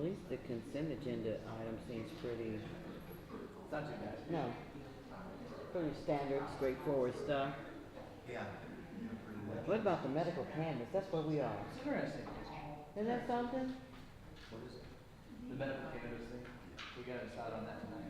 at least the consent agenda item seems pretty, It's not too bad. no, pretty standard, straightforward stuff. Yeah. What about the medical canvas? That's where we are. It's interesting. Isn't that something? What is it? The medical cannabis thing. We got to decide on that tonight.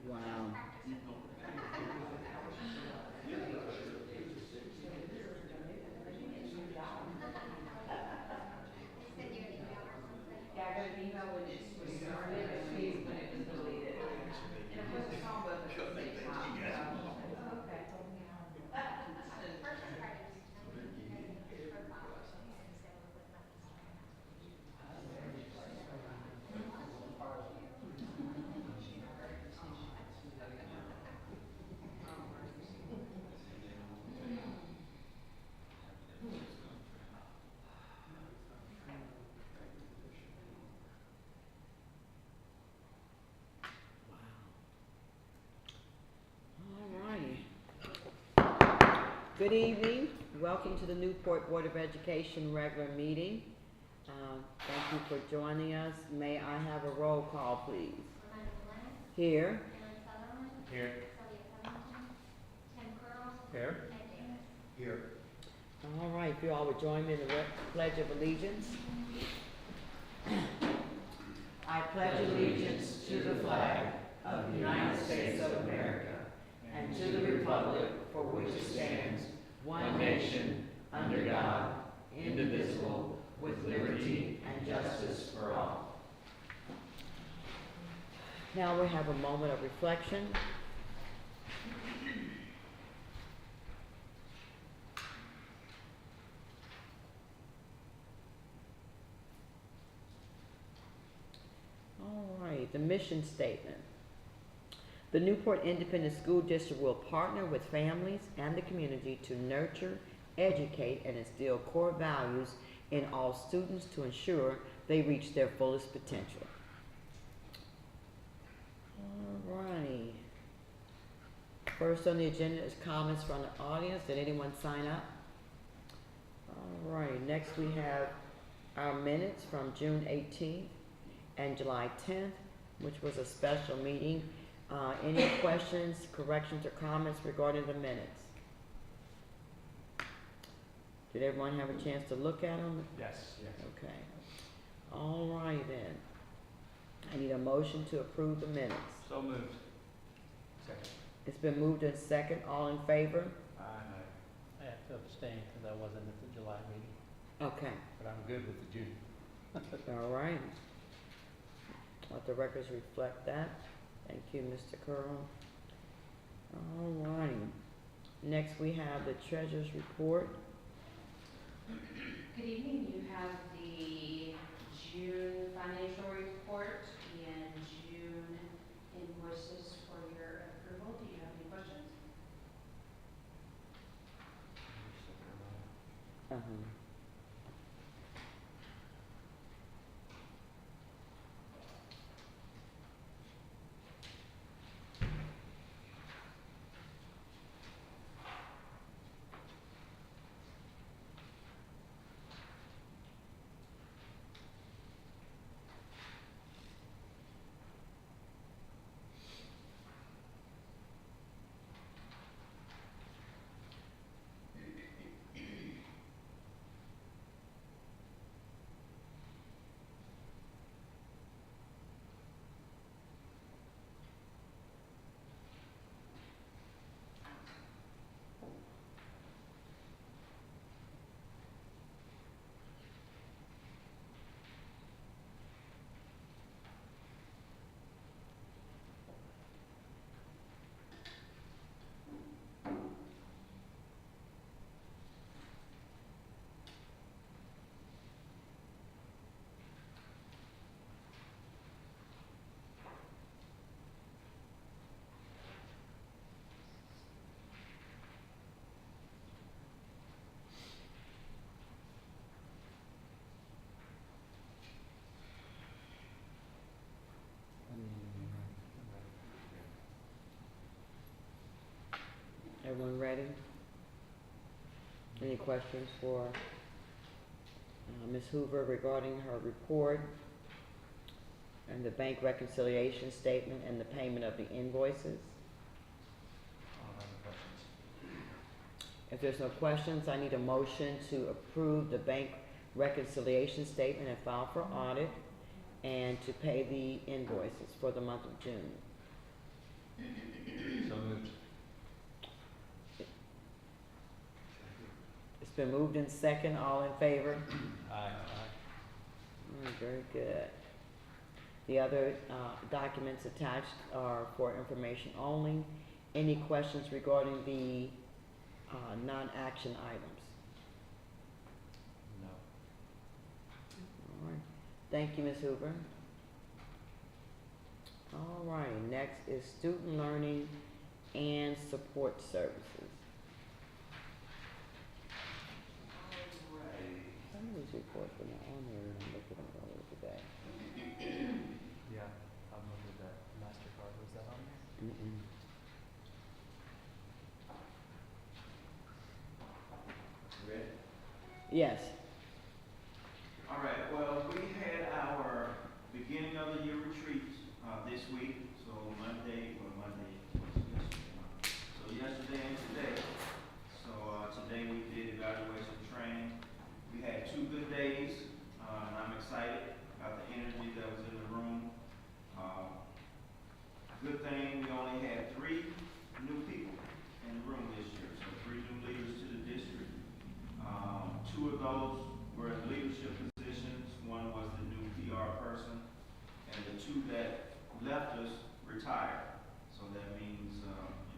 Wow. Yeah, I got an email when it was started, and when it was deleted. And of course, the song wasn't at the same time, so. Okay. Good evening. Welcome to the Newport Board of Education regular meeting. Thank you for joining us. May I have a roll call, please? Here. Here. Here. Here. All right, if you all would join me in the Pledge of Allegiance. I pledge allegiance to the flag of the United States of America and to the republic for which it stands, one nation, under God, indivisible, with liberty and justice for all. Now we have a moment of reflection. All right, the mission statement. The Newport Independent School District will partner with families and the community to nurture, educate, and instill core values in all students to ensure they reach their fullest potential. All righty. First on the agenda is comments from the audience. Did anyone sign up? All right, next we have our minutes from June 18th and July 10th, which was a special meeting. Any questions, corrections, or comments regarding the minutes? Did everyone have a chance to look at them? Yes. Okay. All right then. I need a motion to approve the minutes. So moved. Second. It's been moved in second. All in favor? Aye. I have to abstain because I wasn't at the July meeting, Okay. but I'm good with the June. All right. Let the records reflect that. Thank you, Mr. Curl. All right. Next we have the treasurer's report. Good evening, you have the June financial report and June invoices for your approval. Do you have any questions? Uh-huh. Any questions for Ms. Hoover regarding her report and the bank reconciliation statement and the payment of the invoices? I don't have any questions. If there's no questions, I need a motion to approve the bank reconciliation statement and file for audit and to pay the invoices for the month of June. So moved. It's been moved in second, all in favor? Aye. Very good. The other documents attached are for information only. Any questions regarding the non-action items? No. All right. Thank you, Ms. Hoover. All right, next is student learning and support services. Some of these reports were not on there, and I looked at them earlier today. Yeah, I'm looking at that MasterCard, was that on there? Mm-mm. Ready? Yes. All right, well, we had our beginning of the year retreat this week, so Monday, so yesterday and today. So today we did evaluation training. We had 2 good days, and I'm excited about the energy that was in the room. Good thing we only had 3 new people in the room this year, so 3 new leaders to the district. 2 of those were in leadership positions. One was the new PR person, and the 2 that left us retired. So that means,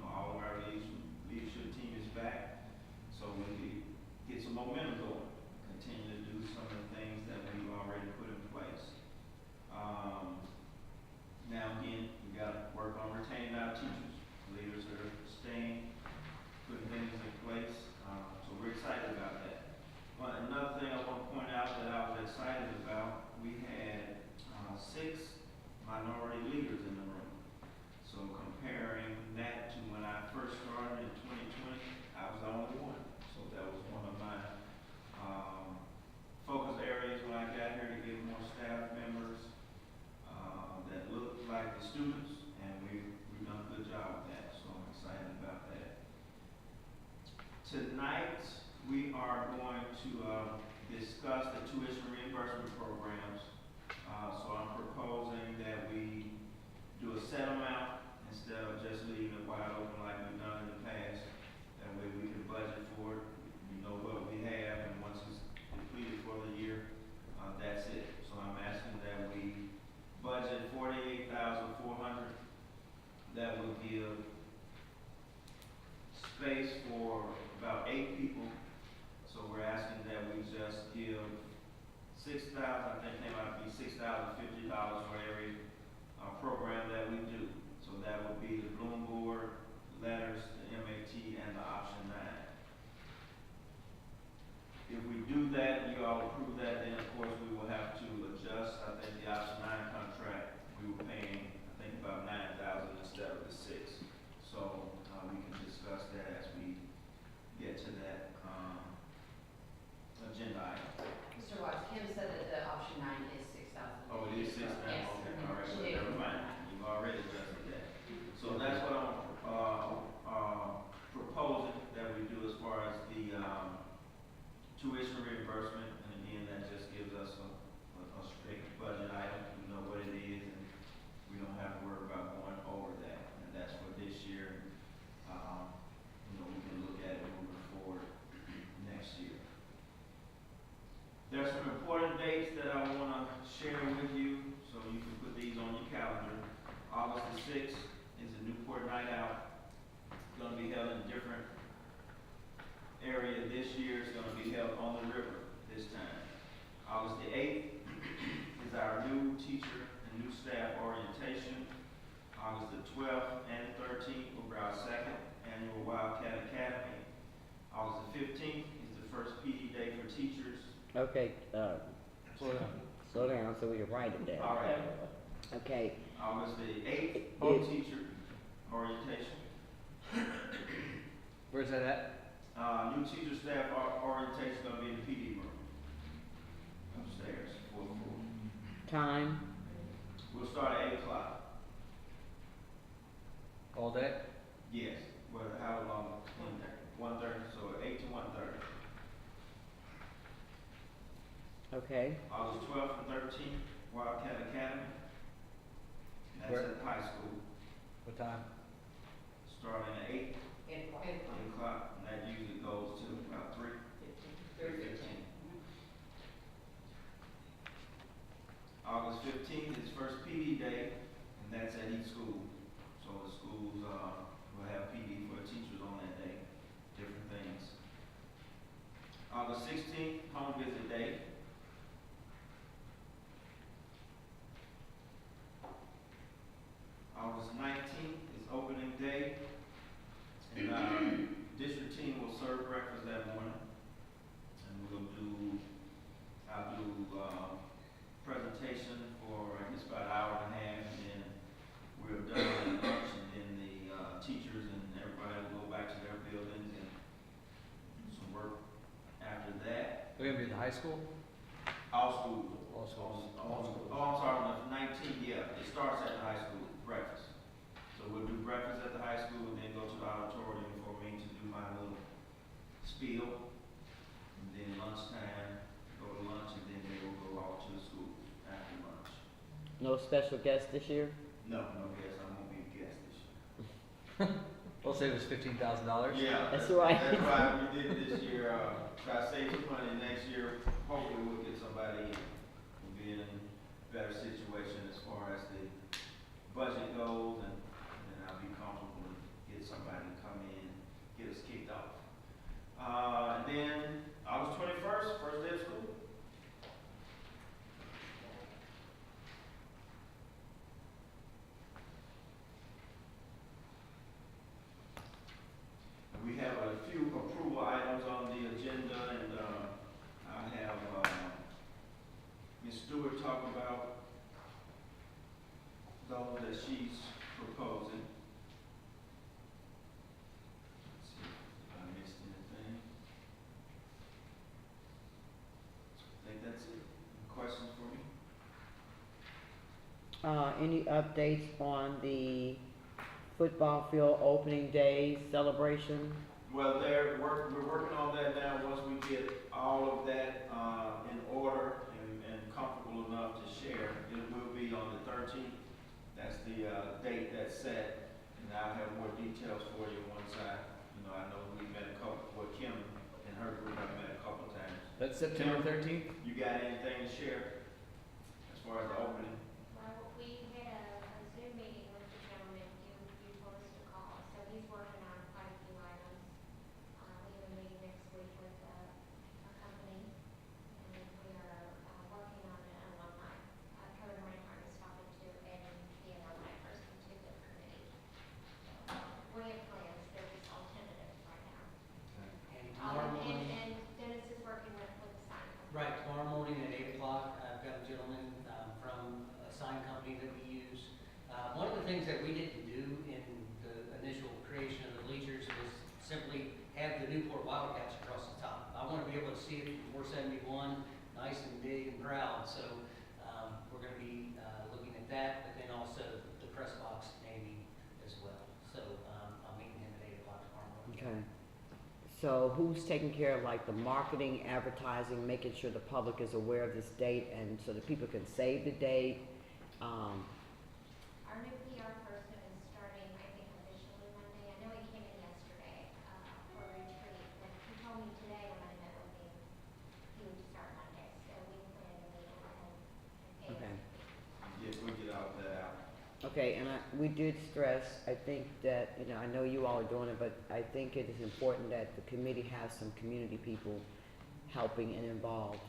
all of our leadership team is back, so we can get some momentum going, continue to do some of the things that we've already put in place. Now again, we got to work on retaining our teachers. Leaders are staying, putting things in place, so we're excited about that. But another thing I want to point out that I was excited about, we had 6 minority leaders in the room. So comparing that to when I first started in 2020, I was the only one. So that was one of my focus areas when I got here, to get more staff members that looked like the students, and we've done a good job with that. So I'm excited about that. Tonight, we are going to discuss the tuition reimbursement programs. So I'm proposing that we do a set amount instead of just leaving it wide open like we've done in the past. That way we can budget for it, we know what we have, and once it's completed for the year, that's it. So I'm asking that we budget $48,400. That would give space for about 8 people. So we're asking that we just give $6,000, I think it came out to be $6,050 for every program that we do. So that would be the Bloom Board, letters, the MAT, and the option 9. If we do that, you all approve that, then of course we will have to adjust. I think the option 9 contract, we were paying, I think about $9,000 instead of the 6. So we can discuss that as we get to that agenda item. Mr. Watts, Kim said that the option 9 is 6,000. Oh, it is 6 now? Yes. Okay, all right, She well, did. never mind. You've already adjusted that. So that's what I'm proposing that we do as far as the tuition reimbursement. And again, that just gives us a straight budget item. We know what it is, and we don't have to worry about going over that. And that's for this year. We can look at it moving forward next year. There's some important dates that I want to share with you, so you can put these on your calendar. August the 6th is a Newport night out. It's going to be held in a different area this year. It's going to be held on the river this time. August the 8th is our new teacher and new staff orientation. August the 12th and 13th will be our 2nd annual Wildcat Academy. August the 15th is the first PD day for teachers. Okay, Slow down. slow down so we can write it down. All right. Okay, August the 8th, teacher orientation. Where's that at? New teacher staff orientation gonna be in the PD room upstairs, fourth floor. Time? We'll start at 8 o'clock. All day? Yes, well, how long? 1:30, so 8 to 1:30. Okay, August 12th and 13th, Wildcat Academy. That's Where? at the high school, What time? starting at 8 o'clock, and that usually goes to about 3:15. August 15th is first PD day, and that's at each school. So the schools, will have PD for the teachers on that day, different things. August 16th, home visit day. August 19th is opening day, and, district team will serve breakfast that morning. And I'll do, presentation for, I guess, about an hour and a half, and then we're done at lunch, and then the, teachers and everybody will go back to their buildings and do some work after that. We're gonna be in the high school? All schools. All schools. Oh, I'm sorry, on the 19th, yeah, it starts at the high school, breakfast. So we'll do breakfast at the high school, and then go to the auditorium for me to do my little spiel. And then lunchtime, go to lunch, and then they will go off to the school after lunch. no special guests this year? No guest, I won't be a guest this year. We'll say it was $15,000. Yeah. That's right. That's why we did it this year, try to save some money next year, hopefully we'll get somebody in. We'll be in a better situation as far as the budget goes, and I'll be comfortable to get somebody to come in, get us kicked off. And then August 21st, first day of school. We have a few approval items on the agenda, and I have Ms. Stewart talk about those that she's proposing. Let's see if I missed anything. I think that's it. Questions for me? Any updates on the football field opening day celebration? Well, we're working on that now. Once we get all of that in order and comfortable enough to share, it will be on the 13th. That's the date that's set, and I'll have more details for you once I know we've met Kim and her group have met a couple times. That's September 13th? You got anything to share as far as the opening? Well, we had a Zoom meeting with the gentleman you told us to call, so he's working on quite a few items. We have a meeting next week with a company, and we are working on an alumni. Kevin Reinhardt is talking to, and the alumni person to the committee. We have plans, they're just all tentative right now. And tomorrow morning, And Dennis is working with the sign company. right, tomorrow morning at 8 o'clock, I've got a gentleman from a sign company that we use. One of the things that we didn't do in the initial creation of the bleachers was simply have the Newport Wildcats across the top. I want to be able to see it from 471, nice and big and proud, so we're going to be looking at that, but then also the press box naming as well. So I'm meeting him at 8 o'clock tomorrow morning. Okay. So who's taking care of like the marketing, advertising, making sure the public is aware of this date and so that people can save the date? Our new PR person is starting, I think, officially Monday. I know he came in yesterday for a retreat, but he told me today when I met with him, he would start Monday. So we plan to meet with him and pay Okay. him. Yes, we get all that out. Okay, and we did stress, I think that, I know you all are doing it, but I think it is important that the committee has some community people helping and involved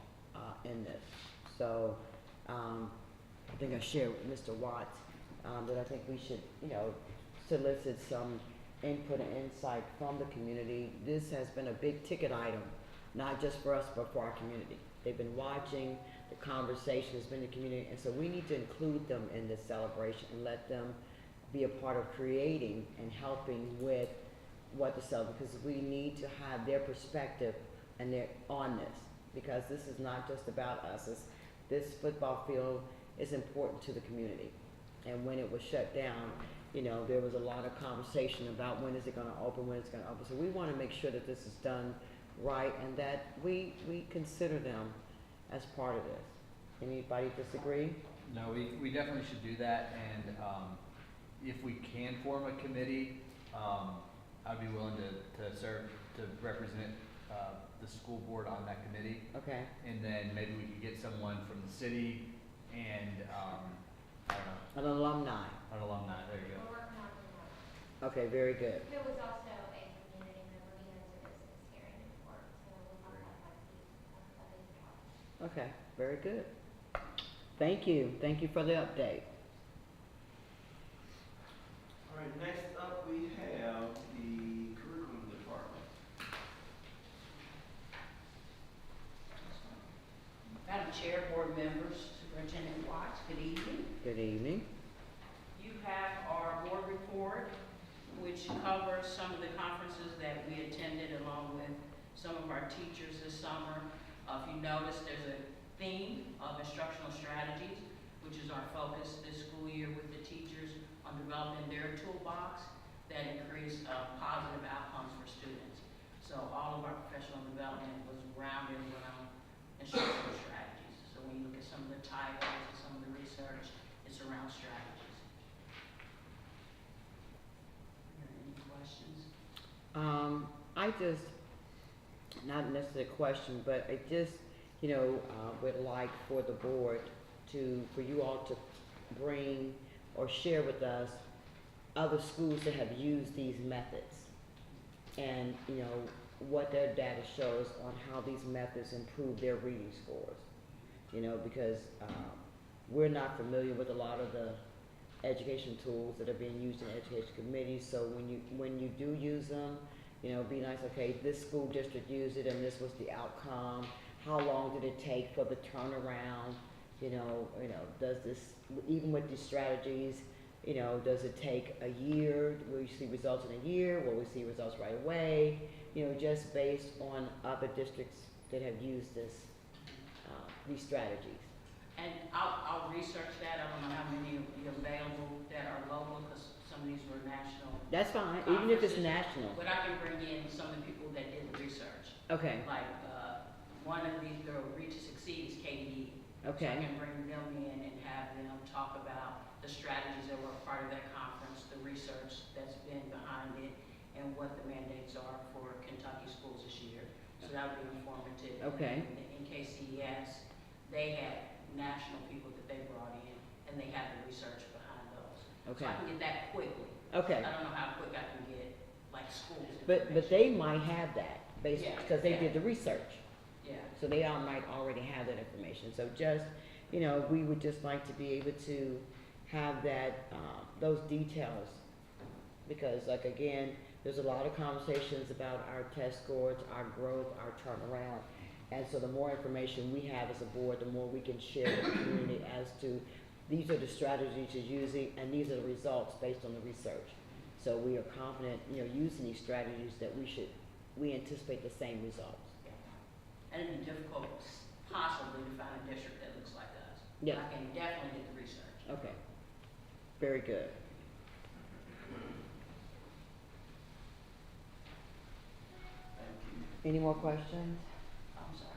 in this. So, I think I shared with Mr. Watts that I think we should, solicit some input and insight from the community. This has been a big ticket item, not just for us, but for our community. They've been watching, the conversation has been in the community, and so we need to include them in this celebration and let them be a part of creating and helping with what to sell, because we need to have their perspective and their on this, because this is not just about us. This football field is important to the community. And when it was shut down, you know, there was a lot of conversation about when is it gonna open, when it's gonna open. So we wanna make sure that this is done right and that we consider them as part of this. Anybody disagree? No, we definitely should do that, and, if we can form a committee, I'd be willing to serve, to represent, the school board on that committee. Okay, And then maybe we could get someone from the city and, I don't know, an alumni. an alumni, there you We're go. working on that. Okay, very good. There was also a community member, he has a business here in Newport, so we'll talk about that piece, Okay, very good. Thank you for the update. All right, next up, we have the curriculum department. Madam Chair, board members, Superintendent Watts, good evening. Good evening. You have our board report, which covers some of the conferences that we attended along with some of our teachers this summer. If you notice, there's a theme of instructional strategies, which is our focus this school year with the teachers on developing their toolbox that increase positive outcomes for students. So all of our professional development was rounded around instructional strategies. So when you look at some of the titles and some of the research, it's around strategies. Are there any questions? I just, not necessarily a question, but I just, you know, would like for the board for you all to bring or share with us other schools that have used these methods. And, you know, what their data shows on how these methods improve their reading scores. You know, because we're not familiar with a lot of the education tools that are being used in education committees. So when you do use them, you know, be nice. Okay, this school district used it, and this was the outcome. How long did it take for the turnaround? You know, does this, even with these strategies, you know, does it take a year? Will you see results in a year? Will we see results right away? You know, just based on other districts that have used these strategies. And I'll research that. I don't know how many will be available that are local, because some of these were national. That's fine, even if it's Conferences. national. But I can bring in some of the people that did the research. Okay, Like, one of these, the Reach to Succeed is KDE. So I okay, can bring them in and have them talk about the strategies that were a part of that conference, the research that's been behind it, and what the mandates are for Kentucky schools this year. So that would be informative. Okay. And in KCES, they had national people that they brought in, and they had the research behind those. So okay, I can get that quickly. okay. I don't know how quick I can get, like, schools. But information. they might have that, based, Yeah, because they yeah. did the research. Yeah. So they all might already have that information. So just, you know, we would just like to be able to have that, those details. Because like, again, there's a lot of conversations about our test scores, our growth, our turnaround. And so the more information we have as a board, the more we can share with the community as to, these are the strategies you're using, and these are the results based on the research. So we are confident, you know, using these strategies that we anticipate the same results. And it'd be difficult possibly to find a district that looks like us. Yeah. I can definitely get the research. Okay, very good. Thank you. Any more questions? I'm sorry.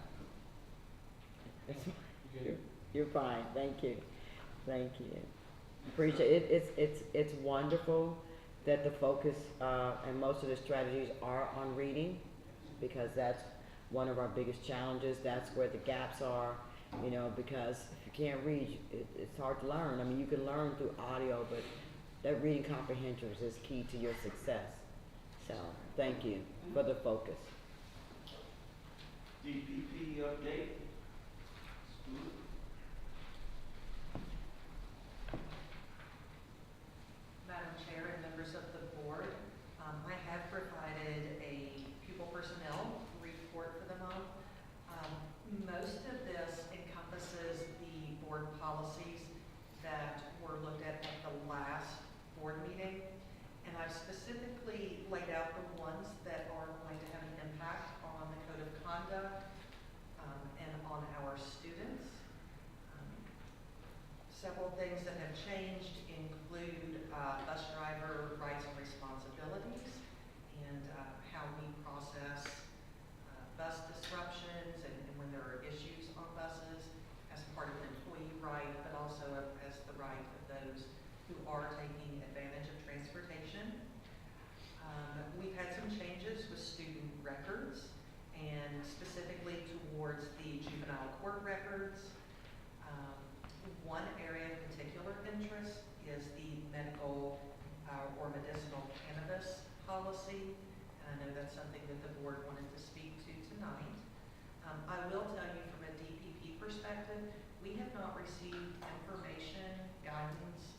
You're fine, thank you, thank you. Appreciate it, it's wonderful that the focus, and most of the strategies are on reading, because that's one of our biggest challenges, that's where the gaps are, you know, because if you can't read, it's hard to learn. I mean, you can learn through audio, but that reading comprehension is key to your success. So, thank you for the focus. DPP update. School. Madam Chair and members of the board, I have provided a pupil personnel report for the month. Most of this encompasses the board policies that were looked at the last board meeting. And and I've specifically laid out the ones that are going to have an impact on the code of conduct, and on our students. Several things that have changed include bus driver rights and responsibilities, and how we process bus disruptions and when there are issues on buses as part of an employee right, but also as the right of those who are taking advantage of transportation. We've had some changes with student records, and specifically towards the juvenile court records. One area of particular interest is the medical or medicinal cannabis policy. And I know that's something that the board wanted to speak to tonight. I will tell you from a DPP perspective, we have not received information, guidance,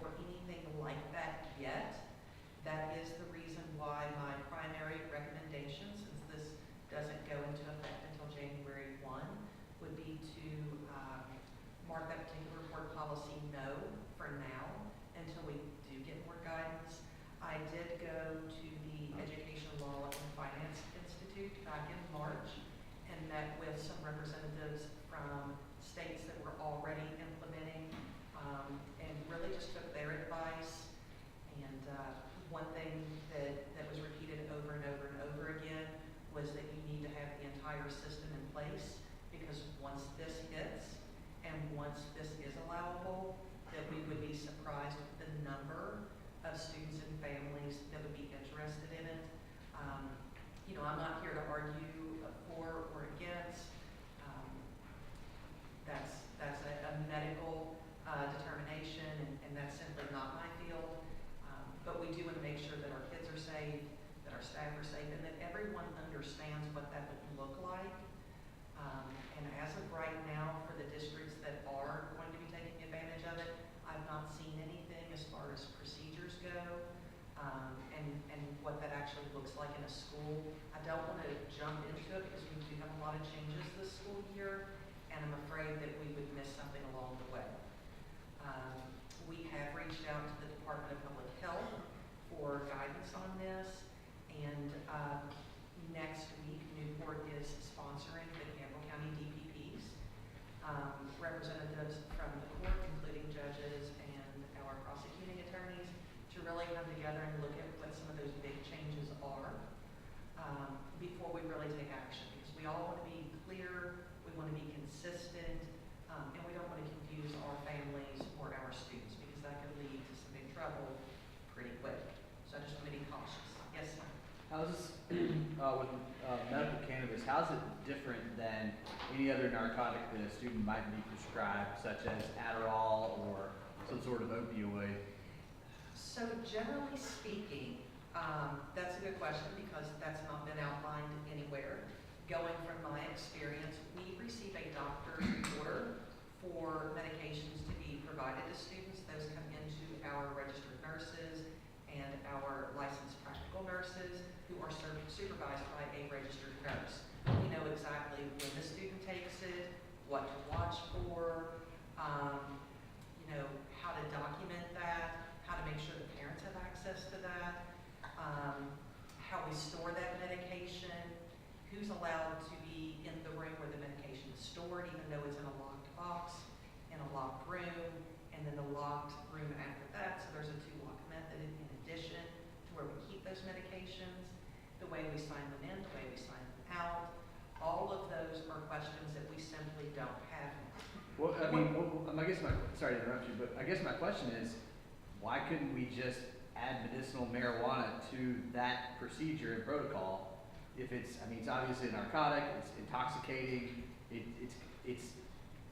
or anything like that yet. That is the reason why my primary recommendation, since this doesn't go into effect until January 1, would be to mark that particular board policy no for now until we do get more guidance. I did go to the Education Law and Finance Institute back in March and met with some representatives from states that were already implementing, and really just took their advice. And one thing that was repeated over and over and over again was that you need to have the entire system in place, because once this hits and once this is allowable, that we would be surprised with the number of students and families that would be interested in it. I'm not here to argue for or against. That's a medical determination, and that's simply not my field. But we do want to make sure that our kids are safe, that our staff are safe, and that everyone understands what that would look like. And as of right now, for the districts that are going to be taking advantage of it, I've not seen anything as far as procedures go, and what that actually looks like in a school. I don't want to jump into it because we do have a lot of changes this school year, and I'm afraid that we would miss something along the way. We have reached out to the Department of Public Health for guidance on this, and next week Newport is sponsoring the Campbell County DPPs. Representatives from the court, including judges and our prosecuting attorneys, to really come together and look at what some of those big changes are before we really take action. Because we all want to be clear, we want to be consistent, and we don't want to confuse our families or our students, because that could lead to some big trouble pretty quick. So I just want to be cautious. Yes, ma'am. How's this, with medical cannabis, how's it different than any other narcotic that a student might be prescribed, such as Adderall or some sort of opioid? So generally speaking, that's a good question, because that's not been outlined anywhere. Going from my experience, we receive a doctor's order for medications to be provided to students. Those come into our registered nurses and our licensed practical nurses, who are supervised by a registered nurse. We know exactly when the student takes it, what to watch for, how to document that, how to make sure the parents have access to that, how we store that medication, who's allowed to be in the room where the medication is stored, even though it's in a locked box, in a locked room, and then the locked room after that. So there's a two-lock method in addition to where we keep those medications, the way we sign them in, the way we sign them out. All of those are questions that we simply don't have. Well, sorry to interrupt you, but I guess my question is, why couldn't we just add medicinal marijuana to that procedure and protocol? If it's obviously a narcotic, it's intoxicating, it's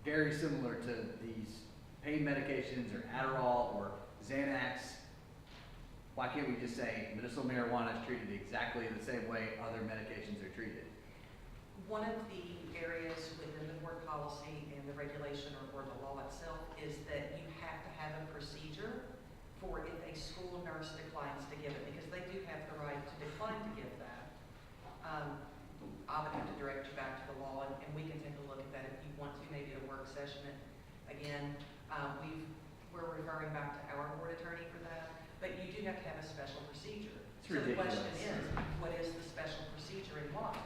very similar to these pain medications or Adderall or Xanax. Why can't we just say medicinal marijuana is treated exactly the same way other medications are treated? One of the areas within the board policy and the regulation or the law itself is that you have to have a procedure for if a school nurse declines to give it, because they do have the right to decline to give that. I would have to direct you back to the law, and we can take a look at that if you want to, maybe at a work session. And again, we're referring back to our board attorney for that. but you do have to have a special procedure. It's So the question ridiculous. is, what is the special procedure and why?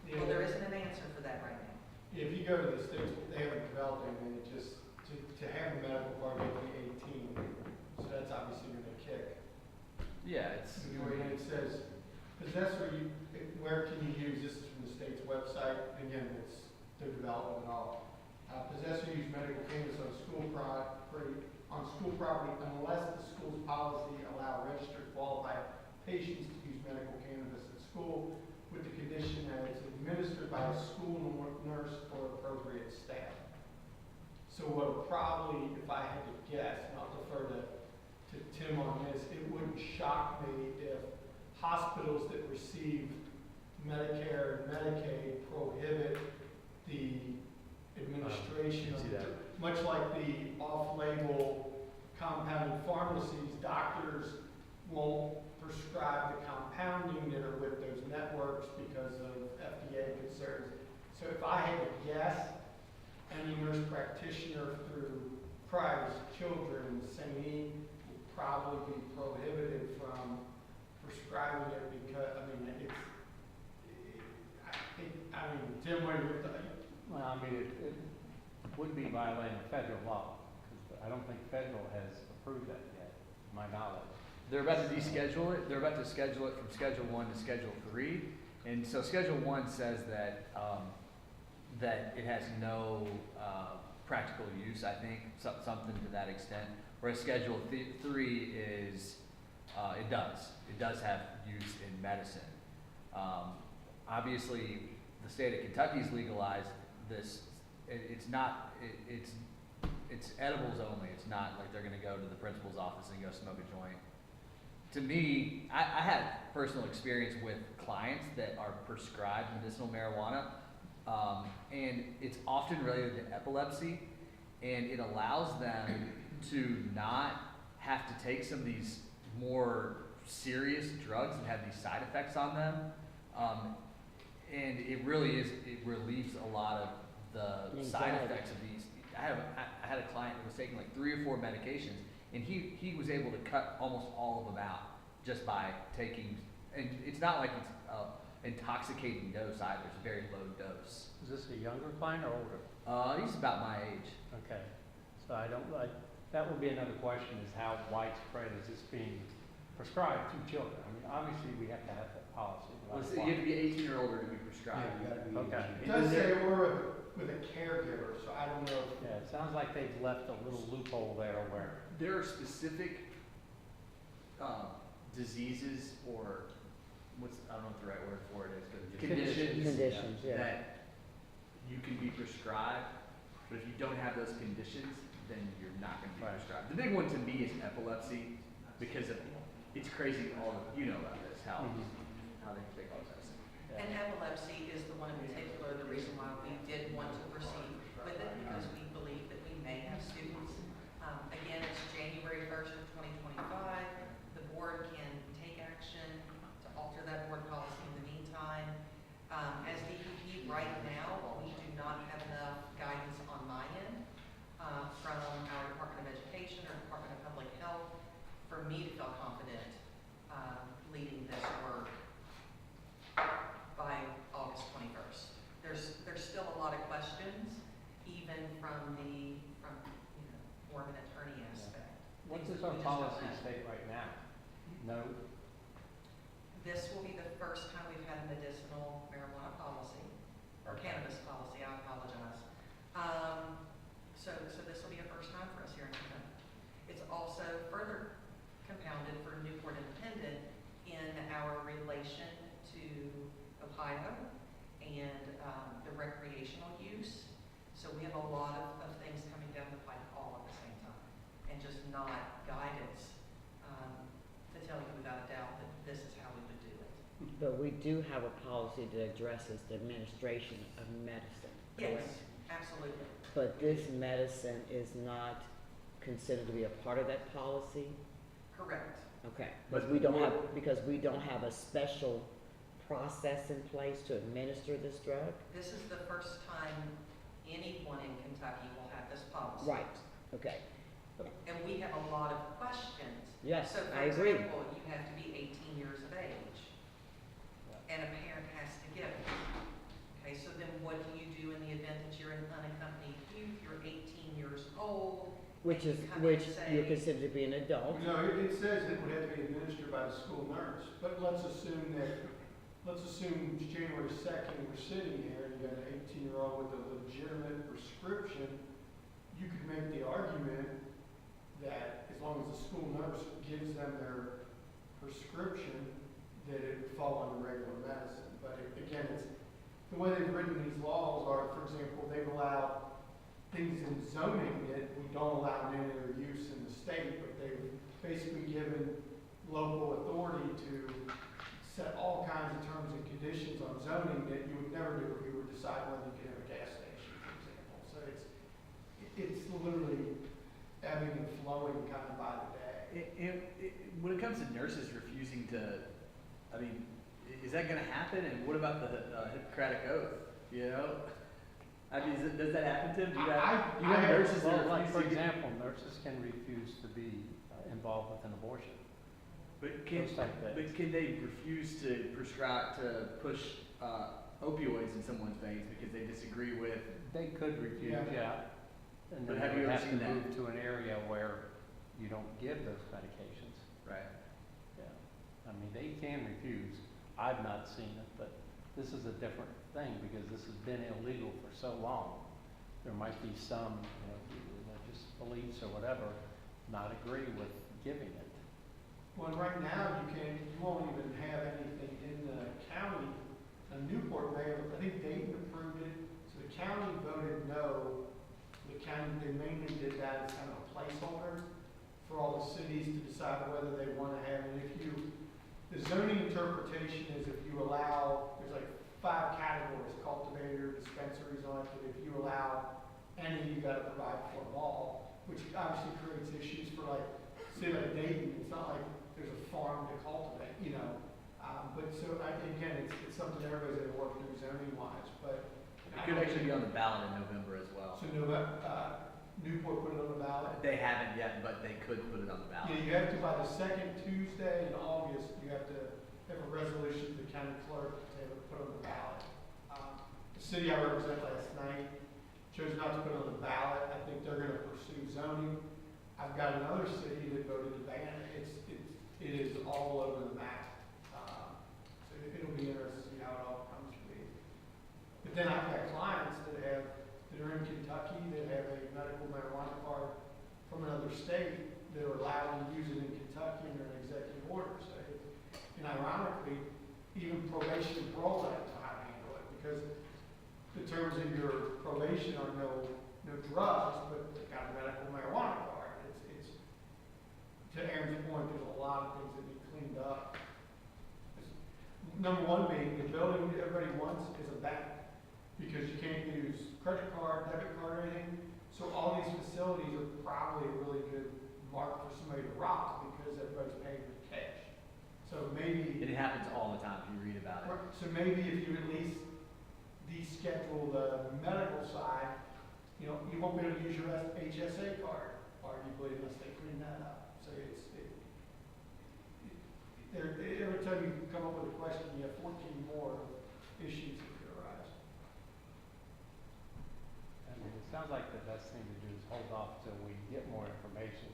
Yeah, Well, there isn't an answer for that right now. if you go to the states, they haven't developed anything, it just, to have the medical card, you have to be 18, so that's obviously gonna kick. Yeah, it's, The way it says, possessor, where can you use, this is from the state's website, again, it's their development and all. Possessor use medical cannabis on school property, unless the school's policy allow registered qualified patients to use medical cannabis at school, with the condition that it's administered by a school nurse or appropriate staff. So what probably, if I had to guess, and I'll defer to Tim on this, it wouldn't shock me if hospitals that receive Medicare and Medicaid prohibit the administration of, see that. much like the off-label compounding pharmacies, doctors won't prescribe the compounding that are with those networks because of FDA concerns. So if I had to guess, any nurse practitioner through Prior's Children, Saint would probably be prohibited from prescribing it because, Tim, what do you think? Well, I mean, it would be violating federal law, because I don't think federal has approved that yet, to my knowledge. they're about to deschedule it. They're about to schedule it from Schedule 1 to Schedule 3. And so Schedule 1 says that, that it has no practical use, I think, something to that extent. Whereas Schedule 3 is, it does have use in medicine. Obviously, the state of Kentucky's legalized this. It's not, it's edibles only. It's not like they're gonna go to the principal's office and go smoke a joint. To me, I had personal experience with clients that are prescribed medicinal marijuana, and it's often related to epilepsy, and it allows them to not have to take some of these more serious drugs that have these side effects on them. And it really is, it relieves a lot of the side Anxiety. effects of these. I had a client who was taking like 3 or 4 medications, and he was able to cut almost all of them out just by taking, and it's not like it's intoxicating dose either, it's a very low dose. Is this a younger client or older? He's about my age. Okay, so that would be another question, is how widespread is this being prescribed to children? I mean, obviously, we have to have that policy. Well, so you have to be 18 or older to be prescribed. Okay. It does say or with a caregiver, so I don't know. Yeah, it sounds like they've left a little loophole there where, There are specific diseases or I don't know what the right word for it is, but Conditions, yeah. that you can be prescribed, but if you don't have those conditions, then you're not going to be Right. prescribed. The big one to me is epilepsy, because it's crazy. You know about this, how they take all this. And epilepsy is the one in particular, the reason why we did want to proceed with it, because we believe that we may have students. Again, it's January 1st of 2025. The board can take action to alter that board policy in the meantime. As DPP right now, we do not have enough guidance on my end from our Department of Education or Department of Public Health for me to feel confident leading this work by August 21st. There's still a lot of questions, even from more of an attorney aspect. what Things does that our we just don't policy know. state right now? No, This will be the first time we've had a medicinal marijuana policy, or Okay. cannabis policy, I apologize. So this will be a first time for us here in Kentucky. It's also further compounded for Newport Independent in our relation to Ohio and the recreational use. So we have a lot of things coming down the pipe all at the same time, and just not guidance to tell you without a doubt that this is how we would do it. But we do have a policy that addresses the administration of medicine, Yes, correct? absolutely. But this medicine is not considered to be a part of that policy? Correct. Okay, But because we don't have a special process in place to administer this drug? This is the first time anyone in Kentucky will have this policy. Right, okay, And we have a lot of questions Yes, So for I agree. example, you have to be 18 years of age, and a parent has to give it. Okay, so then what do you do in the event that you're an unaccompanied youth, you're 18 years old? Which and is, you come which and say- you're considered to be an adult. No, it says it would have to be administered by the school nurse, but let's assume January 2nd, we're sitting here, and you got an 18-year-old with a legitimate prescription, you could make the argument that as long as the school nurse gives them their prescription, that it would fall under regular medicine. But again, it's, the way they've written these laws are, for example, they've allowed things in zoning that we don't allow in any other use in the state, but they've basically given local authority to set all kinds of terms and conditions on zoning that you would never do if you were deciding whether you could have a gas station, for example. So it's literally ebbing and flowing kind of by the day. When it comes to nurses refusing to, I mean, is that gonna happen? And what about the Hippocratic Oath, you know? I mean, does that happen, Tim? Do you have nurses that Well, like, refuse for to get? example, nurses can refuse to be involved with an abortion. But those type things. but can they refuse to prescribe, to push opioids in someone's veins because they disagree with? They could refuse, Yeah. yeah. And But then have they you would ever have seen to that? move to an area where you don't give those medications. Right. Yeah. I mean, they can refuse. I've not seen it, but this is a different thing because this has been illegal for so long. There might be some, religious beliefs or whatever, not agree with giving it. Well, right now, you won't even have anything in the county. Newport may have, I think Dayton approved it, so the county voted no. The county, they mainly did that as kind of a placeholder for all the cities to decide whether they want to have it. The zoning interpretation is if you allow, there's like 5 categories, cultivator, dispensaries on it, but if you allow any, you gotta provide for them all, which obviously creates issues for like, say like Dayton, it's not like there's a farm to cultivate, but so again, it's something everybody's gonna work through zoning wise, but. It could actually be on the ballot in November as well. So Newport put it on the ballot? They haven't yet, but they could put it on the ballot. Yeah, you have to, by the second Tuesday in August, you have to have a resolution to the county clerk to have it put on the ballot. The city I represent last night chose not to put it on the ballot. I think they're gonna pursue zoning. I've got another city that voted to ban it. It is all over the map. So it'll be interesting to see how it all comes to be. But then I've got clients that are in Kentucky that have a medical marijuana card from another state that are allowed to use it in Kentucky under an executive order. So, and ironically, even probation and parole don't know how to handle it because the terms of your probation are no drugs, but they've got a medical marijuana card. It's to Aaron's point, there's a lot of things that need cleaned up. Number one being the building everybody wants is a bank because you can't use credit card, debit card, or anything. So all these facilities are probably a really good mark for somebody to rob because everybody's paying with cash. So maybe. It happens all the time if you read about it. So maybe if you at least deschedule the medical side, you won't be able to use your HSA card, arguably, unless they clean that up. So every time you come up with a question, you have 14 more issues that could arise. I mean, it sounds like the best thing to do is hold off till we get more information.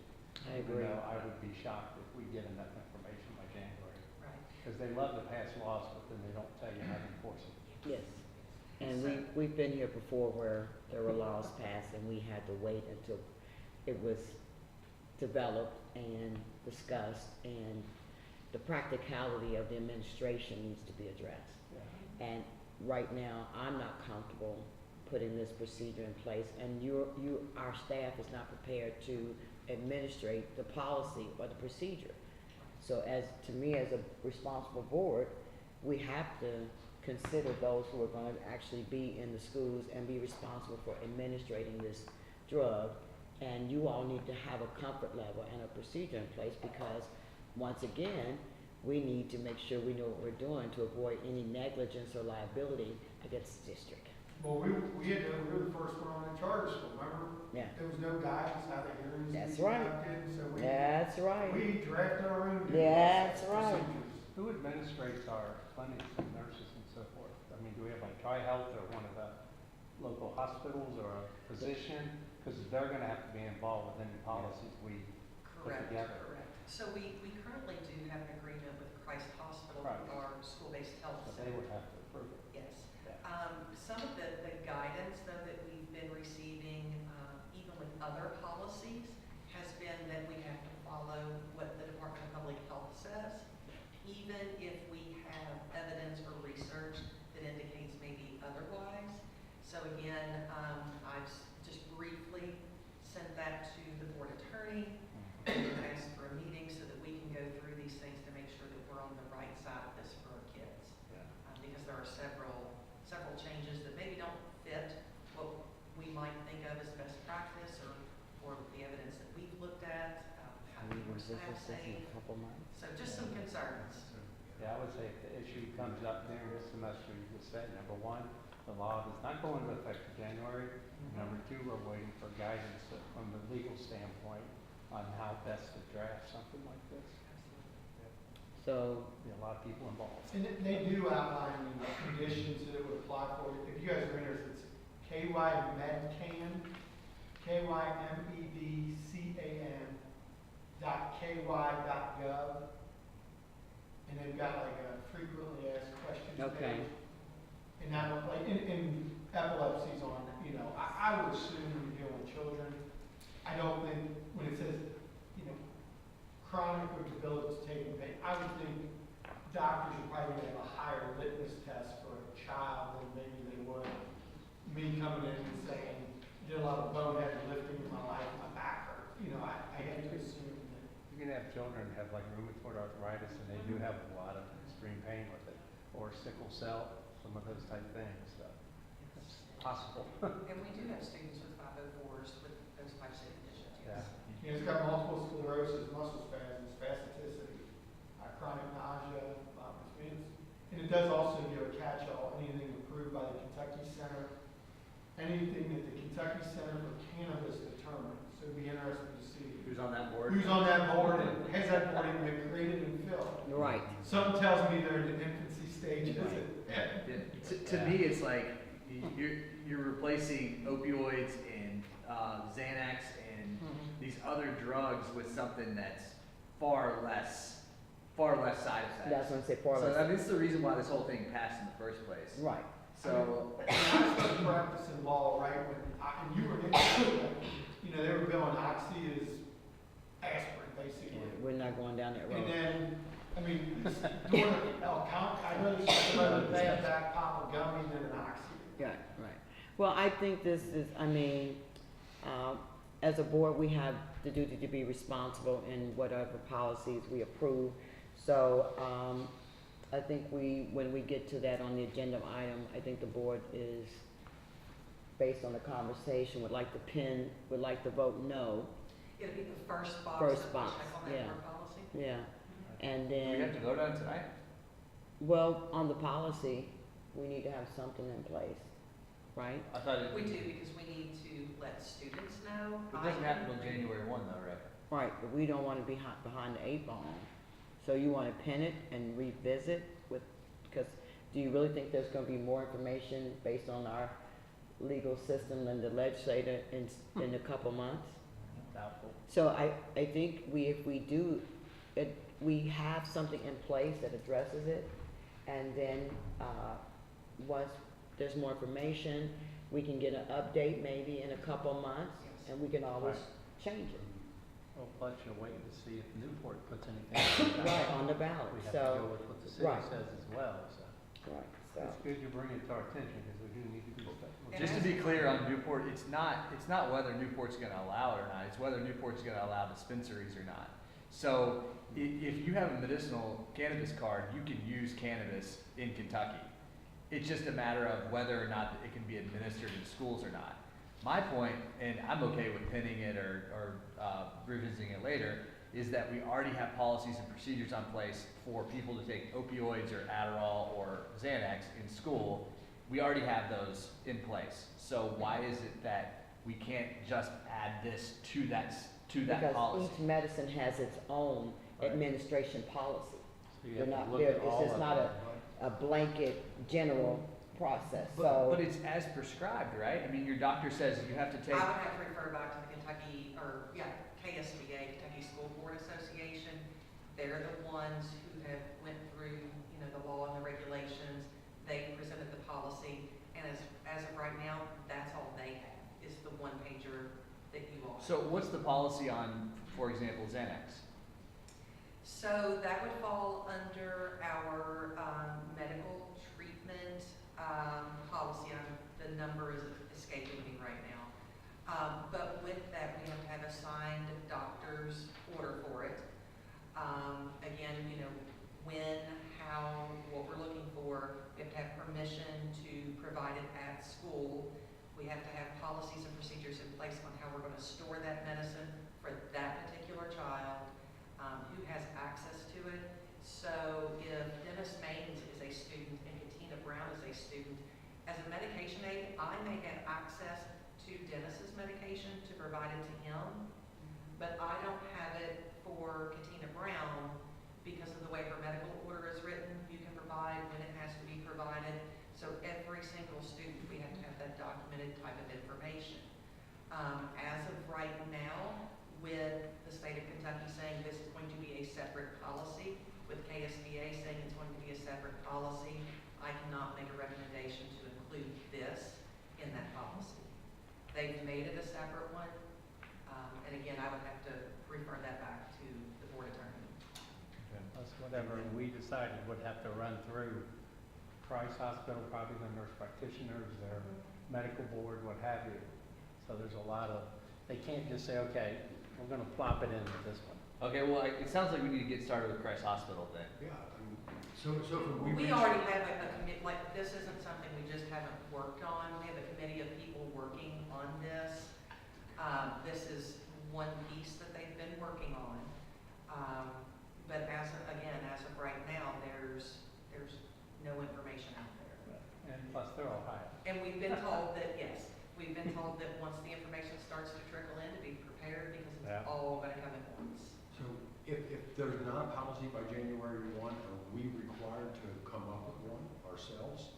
I agree. Even though I would be shocked if we get enough information by January. Right. Because they love to pass laws, but then they don't tell you how to enforce them. Yes. And we've been here before where there were laws passed and we had to wait until it was developed and discussed and the practicality of the administration needs to be addressed. Yeah. And right now, I'm not comfortable putting this procedure in place and our staff is not prepared to administrate the policy or the procedure. So to me, as a responsible board, we have to consider those who are going to actually be in the schools and be responsible for administrating this drug. And you all need to have a comfort level and a procedure in place because, once again, we need to make sure we know what we're doing to avoid any negligence or liability against the district. Well, we were the first one on the charter school, remember? Yeah. there was no guidance how the hearings That's were right. conducted, so That's right. we drafted our own. That's right. procedures. Who administrates our clinics and nurses and so forth? I mean, do we have like Tri-Health or one of the local hospitals or a physician? Because they're gonna have to be involved with any policies we put Correct, together. correct. So we currently do have an agreement with Christ Hospital, Right. our school-based health But they center. would have to approve it. Yes. Yeah. Some of the guidance, though, that we've been receiving, even with other policies, has been that we have to follow what the Department of Public Health says, even if we have evidence or research that indicates maybe otherwise. So again, I've just briefly sent that to the board attorney, and asked for a meeting so that we can go through these things to make sure that we're on the right side of this for our kids. Yeah. Because there are several changes that maybe don't fit what we might think of as best practice or the evidence that we've looked at, how We we were revisit staff this in safe. a couple months. So just some concerns. Yeah, I would say if the issue comes up during this semester, you just said, number one, the law does not go into effect in January. Number two, we're waiting for guidance from the legal standpoint on how best to draft something like this. So, Be a lot of people involved. And they do outline the conditions that it would apply for. If you guys are interested, it's KYMedCan, KYMEDCAN.ky.gov. And they've got like a frequently asked questions Okay. page. And that, like, in epilepsy's on, you know, I would assume when you deal with children, I don't think, when it says, you know, chronic or debilitating pain, I would think doctors are probably gonna have a higher litmus test for a child than maybe they would me coming in and saying, did a lot of bonehead lifting in my life, my back hurt. You know, I have to assume that. You can have children have like rheumatoid arthritis and they do have a lot of extreme pain with it, or sickle cell, some of those type things, so it's possible. And we do have students with 504s with those types of conditions, yes. You know, it's got multiple sclerosis, muscle spasms, spasticity, chronic nausea, and it does also give a catch-all, anything approved by the Kentucky Center, anything that the Kentucky Center for Cannabis determines. So it'd be interesting to see Who's on that board? who's on that board and has that board even been created and filled. right. Something tells me they're in the infancy stages. To me, it's like you're replacing opioids and Xanax and these other drugs with something that's far less side effects. That's what I say, far So less. I mean, it's the reason why this whole thing passed in the first place. Right. So When I started practicing law, right, and you were getting, you know, they were billing Oxy as aspirin, basically. Yeah, we're not going down that And road. then, I mean, during I'd rather pay a back pop of gummy than an Oxy. Right, right. Well, I think this is, I mean, as a board, we have the duty to be responsible in whatever policies we approve. So, I think when we get to that on the agenda item, I think the board is, based on the conversation, would like to vote no. It'll be the first box First that we box, check on yeah. that board policy. Yeah. And do we then, have to vote on it tonight? well, on the policy, we need to have something in place, right? I thought it. We do, because we need to let students know. It doesn't happen until January 1 though, right? Right, but we don't want to be behind the eight ball. So you want to pin it and revisit with, because do you really think there's going to be more information based on our legal system than the legislator in a couple months? Doubtful. So I think if we do, we have something in place that addresses it, and then, once there's more information, we can get an update maybe in a couple months, and we can always change it. Well, plus you're waiting to see if Newport puts anything. Right, on the ballot, We have to so, go with what the city right. says as well, so. right, so, It's good you bring it to our attention, because we do need to do stuff. And Just to be clear on Newport, it's not whether Newport's gonna allow it or not, it's whether Newport's gonna allow dispensaries or not. So if you have a medicinal cannabis card, you can use cannabis in Kentucky. It's just a matter of whether or not it can be administered in schools or not. My point, and I'm okay with pinning it or revisiting it later, is that we already have policies and procedures in place for people to take opioids or Adderall or Xanax in school. We already have those in place. So why is it that we can't just add this to that Because policy. each medicine has its own Right. administration policy. So you They're have not, to look they're, at it's all just of not them. a blanket general process, But so. it's as prescribed, right? I mean, your doctor says you have to take. I would have to refer back to the Kentucky, or, yeah, KSBA, Kentucky School Board Association. They're the ones who have went through, you know, the law and the regulations. They presented the policy, and as of right now, that's all they have, is the one pager that you all have. So what's the policy on, for example, Xanax? So that would fall under our medical treatment policy. The number is escaping me right now. But with that, we have to have a signed doctor's order for it. Again, you know, when, how, what we're looking for. We have to have permission to provide it at school. We have to have policies and procedures in place on how we're going to store that medicine for that particular child. Who has access to it. So if Dennis Maines is a student and Katina Brown is a student, as a medication aide, I may have access to Dennis's medication to provide it to him, but I don't have it for Katina Brown because of the way her medical order is written. You can provide when it has to be provided. So every single student, we have to have that documented type of information. As of right now, with the state of Kentucky saying this is going to be a separate policy, with KSBA saying it's going to be a separate policy, I cannot make a recommendation to include this in that policy. They've made it a separate one, and again, I would have to refer that back to the board attorney. Plus whatever we decided would have to run through Christ Hospital, probably the nurse practitioners, their medical board, what have you. So there's a lot of, they can't just say, okay, we're gonna plop it into this one. Okay, well, it sounds like we need to get started with Christ Hospital then. Yeah, I mean, so can we We reach? already have a committee, like, this isn't something we just haven't worked on. We have a committee of people working on this. This is one piece that they've been working on. But as of right now, there's no information out there. And plus they're Ohio. And we've been told that, yes, we've been told that once the information starts to trickle in, to be prepared because it's Yeah. all gonna come at once. So if there's not a policy by January 1, are we required to come up with one ourselves?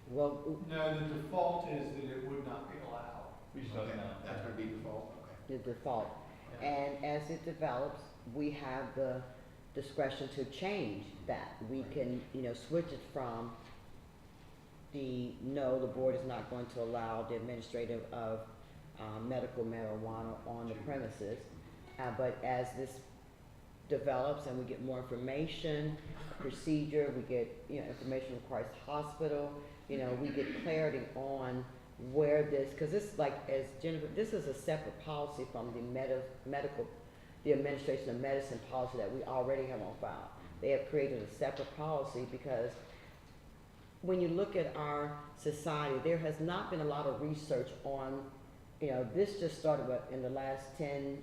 Well, No, the default is that it would not be allowed. Okay, that's gonna be default, okay. the default, and as it develops, we have the discretion to change that. We can, you know, switch it from no, the board is not going to allow the administrative of medical marijuana on the premises. But as this develops and we get more information, procedure, we get, you know, information from Christ Hospital, you know, we get clarity on where this, because this, like, as Jennifer, this is a separate policy from the the administration of medicine policy that we already have on file. They have created a separate policy because when you look at our society, there has not been a lot of research on, you know, this just started in the last 10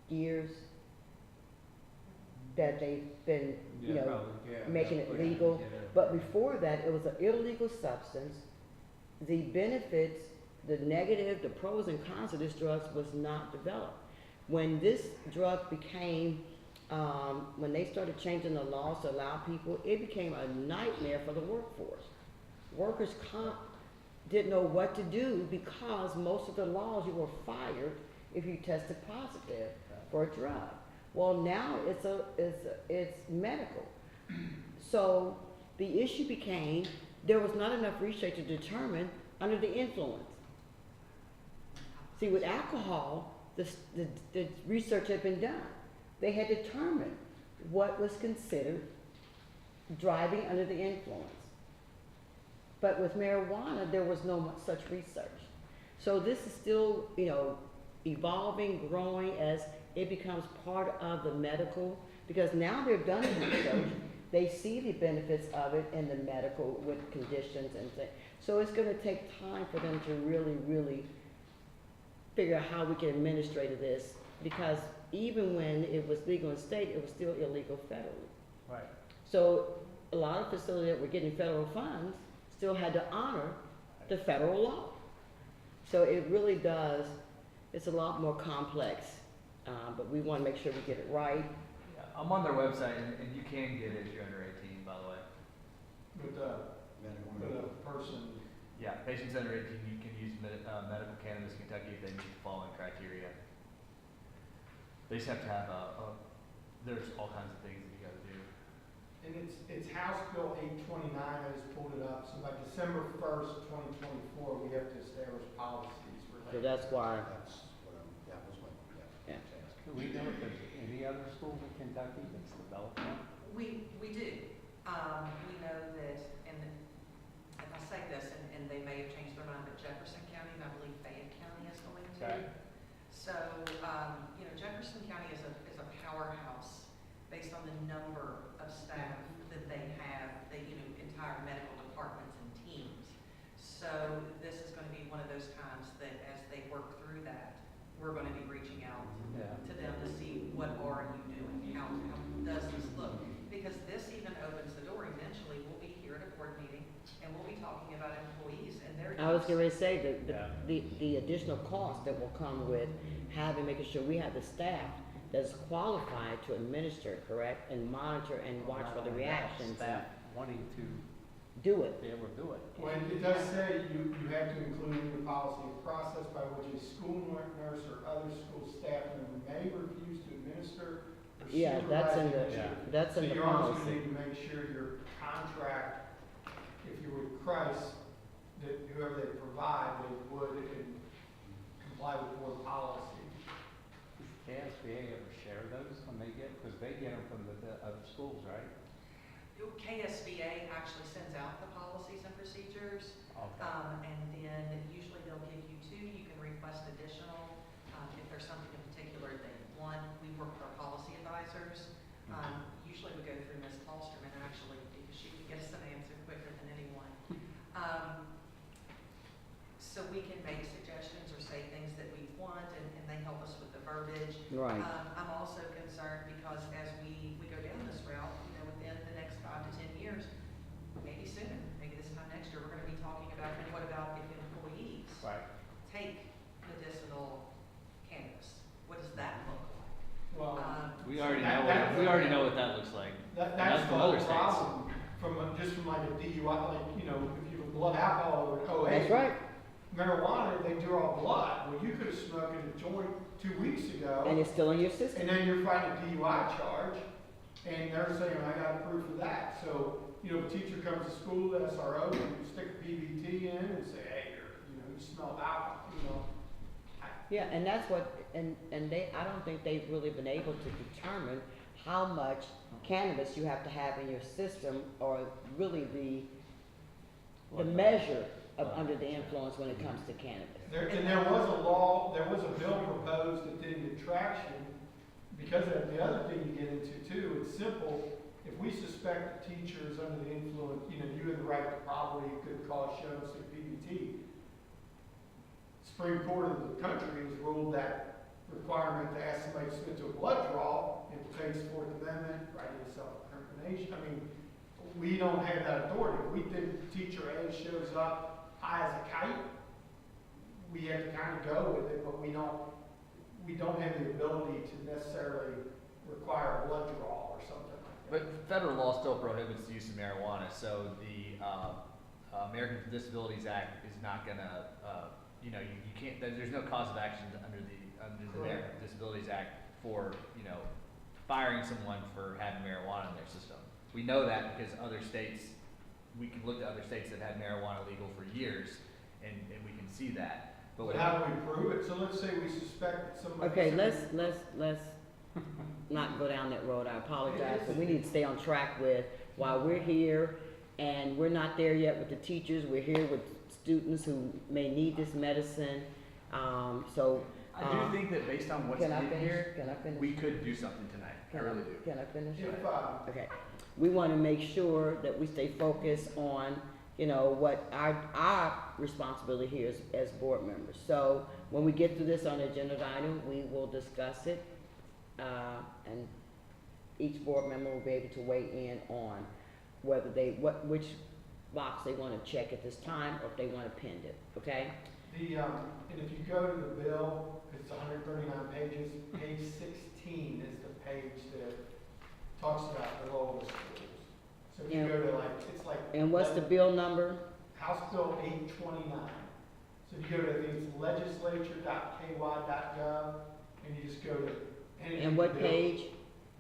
years that they've been, you know, making it legal. But before that, it was an illegal substance. The benefits, the negative, the pros and cons of this drug was not developed. When this drug became, when they started changing the laws to allow people, it became a nightmare for the workforce. Workers' comp didn't know what to do because most of the laws, you were fired if you tested positive for a drug. Well, now it's medical. So the issue became there was not enough research to determine under the influence. See, with alcohol, the research had been done. They had determined what was considered driving under the influence. But with marijuana, there was no such research. So this is still, you know, evolving, growing as it becomes part of the medical, because now they're done research. They see the benefits of it in the medical with conditions and things. So it's going to take time for them to really, really figure out how we can administrate this, because even when it was legal in state, it was still illegal federally. Right. So a lot of facilities that were getting federal funds still had to honor the federal law. So it really does, it's a lot more complex, but we wanna make sure we get it right. Yeah, I'm on their website, and you can get it if you're under 18, by the way. With a person, Yeah, patients under 18, you can use medical cannabis in Kentucky if they meet the following criteria. They just have to have there's all kinds of things that you gotta do. and it's House Bill 829, I just pulled it up, so by December 1st, 2024, we have to establish policies So related. that's why, That's what that was my, Yeah. task. Do we know if there's any other schools in Kentucky that's developed one? We do. We know that, and I say this, and they may have changed their mind, but Jefferson County, and I believe Fayette County is going to. Okay. So, Jefferson County is a powerhouse based on the number of staff that they have, entire medical departments and teams. So this is gonna be one of those times that as they work through that, we're gonna be reaching out Yeah. to them to see what are you doing, how does this look? Because this even opens the door, eventually, we'll be here at a board meeting, and we'll be talking about employees and their. I was gonna say Yeah. the additional cost that will come with making sure we have the staff that's qualified to administer, correct, and monitor and watch for the reactions. Staff wanting to Do it. be able to do it. Well, it does say you have to include in your policy a process by which a school nurse or other school staff member may refuse to administer or Yeah, that's in supervise the, Yeah. that's in the So you also policy. need to make sure your contract, if you were Christ, that whoever they provide, they would comply with board policy. Does KSBA ever share those when they because they get them from the other schools, right? KSBA actually sends out the policies and procedures, Okay. and then usually they'll give you two. You can request additional, if there's something in particular they want. We work with our policy advisors. Usually we go through Ms. Falsterman actually, because she can get us an answer quicker than anyone. So we can make suggestions or say things that we want, and they help us with the verbiage. Right. I'm also concerned because as we go down this route, within the next 5 to 10 years, maybe sooner, maybe this time next year, we're gonna be talking about, and what about if employees Right. take medicinal cannabis? What does that look like? Well, We already That- know. that- We already know what that looks like. that's That's the from whole other states. problem, just from like a DUI, like, if you have blood alcohol over OA. That's right. Marijuana, they draw blood. Well, you could have smoked a joint 2 weeks ago. And it's still in your system. And then you're fighting a DUI charge, and they're saying, I got proof of that. So, a teacher comes to school, the SRO, and stick a PBT in and say, hey, you smell alcohol, Yeah, and that's what, and I don't think they've really been able to determine how much cannabis you have to have in your system, or really the measure of under the influence when it comes to cannabis. And there was a bill proposed that didn't get traction, because of the other thing you get into too, it's simple. If we suspect a teacher is under the influence, you have the right to probably could cause show us a PBT. Supreme Court of the country has ruled that requirement to ask somebody to submit to a blood draw implicates the Fourth Amendment, right to self-incrimination. We don't have that authority. If we think teacher A shows up high as a kite, we have to kind of go with it, but we don't have the ability to necessarily require a blood draw or something like that. But federal law still prohibits the use of marijuana, so the American with Disabilities Act is not gonna, you can't, there's no cause of action under the American with Disabilities Act for, firing someone for having marijuana in their system. We know that because other states, we can look at other states that had marijuana legal for years, and we can see that. But how do we prove it? So let's say we suspect that somebody. Okay, let's not go down that road. I apologize, but we need to stay on track with, while we're here, and we're not there yet with the teachers, we're here with students who may need this medicine, so. I do think that based on what's Can I in finish? here, Can I finish? we could do something tonight. I really do. Can I finish? If, Okay, we wanna make sure that we stay focused on, what our responsibility here is as board members. So, when we get to this on the agenda item, we will discuss it, and each board member will be able to weigh in on whether which box they wanna check at this time, or if they wanna pin it, okay? And if you go to the bill, it's 139 pages, page 16 is the page that talks about the role of the schools. So if you Yeah. go to it's like. And what's the bill number? House Bill 829. So if you go to, I think it's legislature.ky.gov, and you just go to. And what bill. page?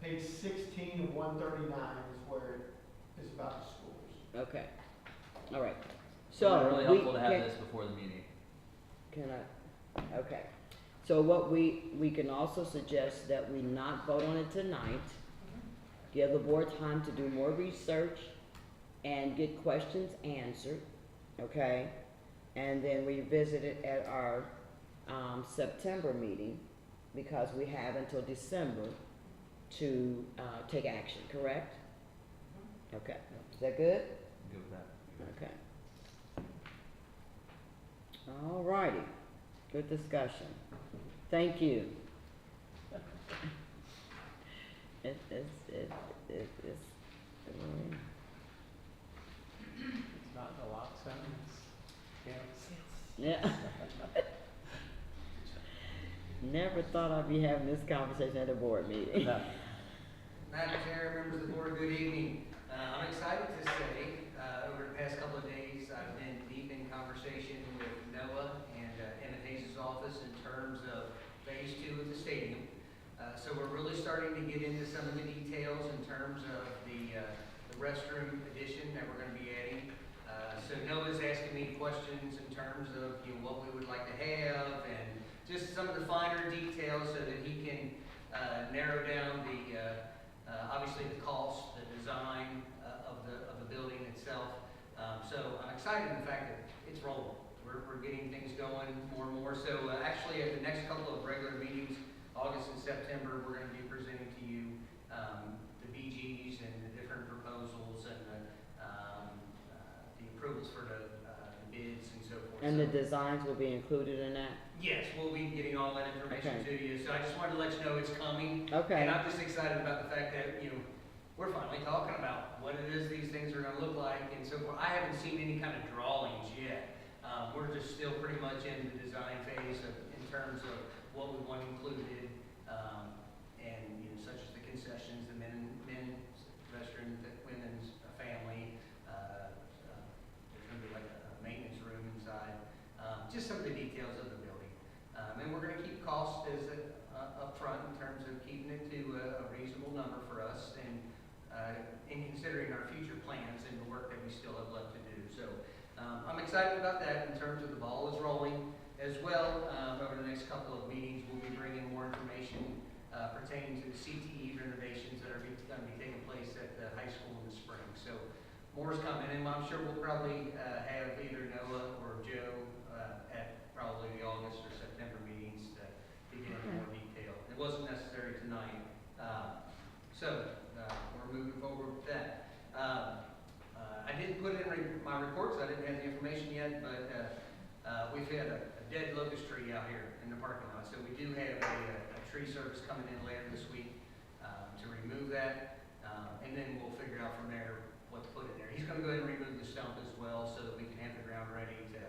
Page 16 of 139 is where it is about the schools. Okay, all right. It'd So, be really we helpful to have can, this before the meeting. okay. So what we can also suggest that we not vote on it tonight. Give the board time to do more research and get questions answered, okay? And then revisit it at our, September meeting, because we have until December to, take action, correct? Okay, is that good? Good with that. Okay. All righty, good discussion. Thank you. It's It's not in the lock sentence. yeah. Never thought I'd be having this conversation at a board meeting. No. Madam Chair, members of the board, good evening. I'm excited to say, over the past couple of days, I've been deep in conversation with Noah and Emmett Hayes' office in terms of phase 2 of the stadium. So we're really starting to get into some of the details in terms of the restroom addition that we're going to be adding. So Noah's asking me questions in terms of what we would like to have and just some of the finer details so that he can narrow down the obviously the cost, the design of the building itself. So I'm excited in the fact that it's rolling. We're getting things going more and more. So actually at the next couple of regular meetings, August and September, we're going to be presenting to you the BGs and the different proposals and the approvals for the bids and so forth. And the So- designs will be included in that? Yes, we'll be getting all that information to you. So I just wanted to let you know it's coming. Okay. And I'm just excited about the fact that, we're finally talking about what it is these things are gonna look like and so forth. I haven't seen any kind of drawings yet. We're just still pretty much in the design phase in terms of what we want included, and, such as the concessions, the men's restroom, the women's family, there's gonna be like a maintenance room inside, just some of the details of the building. And we're gonna keep costs as up front in terms of keeping it to a reasonable number for us and in considering our future plans and the work that we still have left to do. So I'm excited about that in terms of the ball is rolling. As well, over the next couple of meetings, we'll be bringing more information pertaining to the CTE renovations that are going to be taking place at the high school in the spring. So more is coming, and I'm sure we'll probably have either Noah or Joe at probably the August or September meetings to get into more detail. It wasn't necessary tonight, so we're moving forward with that. I didn't put it in my reports. I didn't have the information yet, but we've had a dead locust tree out here in the parking lot. So we do have a tree service coming in later this week to remove that, and then we'll figure out from there what to put in there. He's going to go ahead and remove the stump as well so that we can have the ground ready to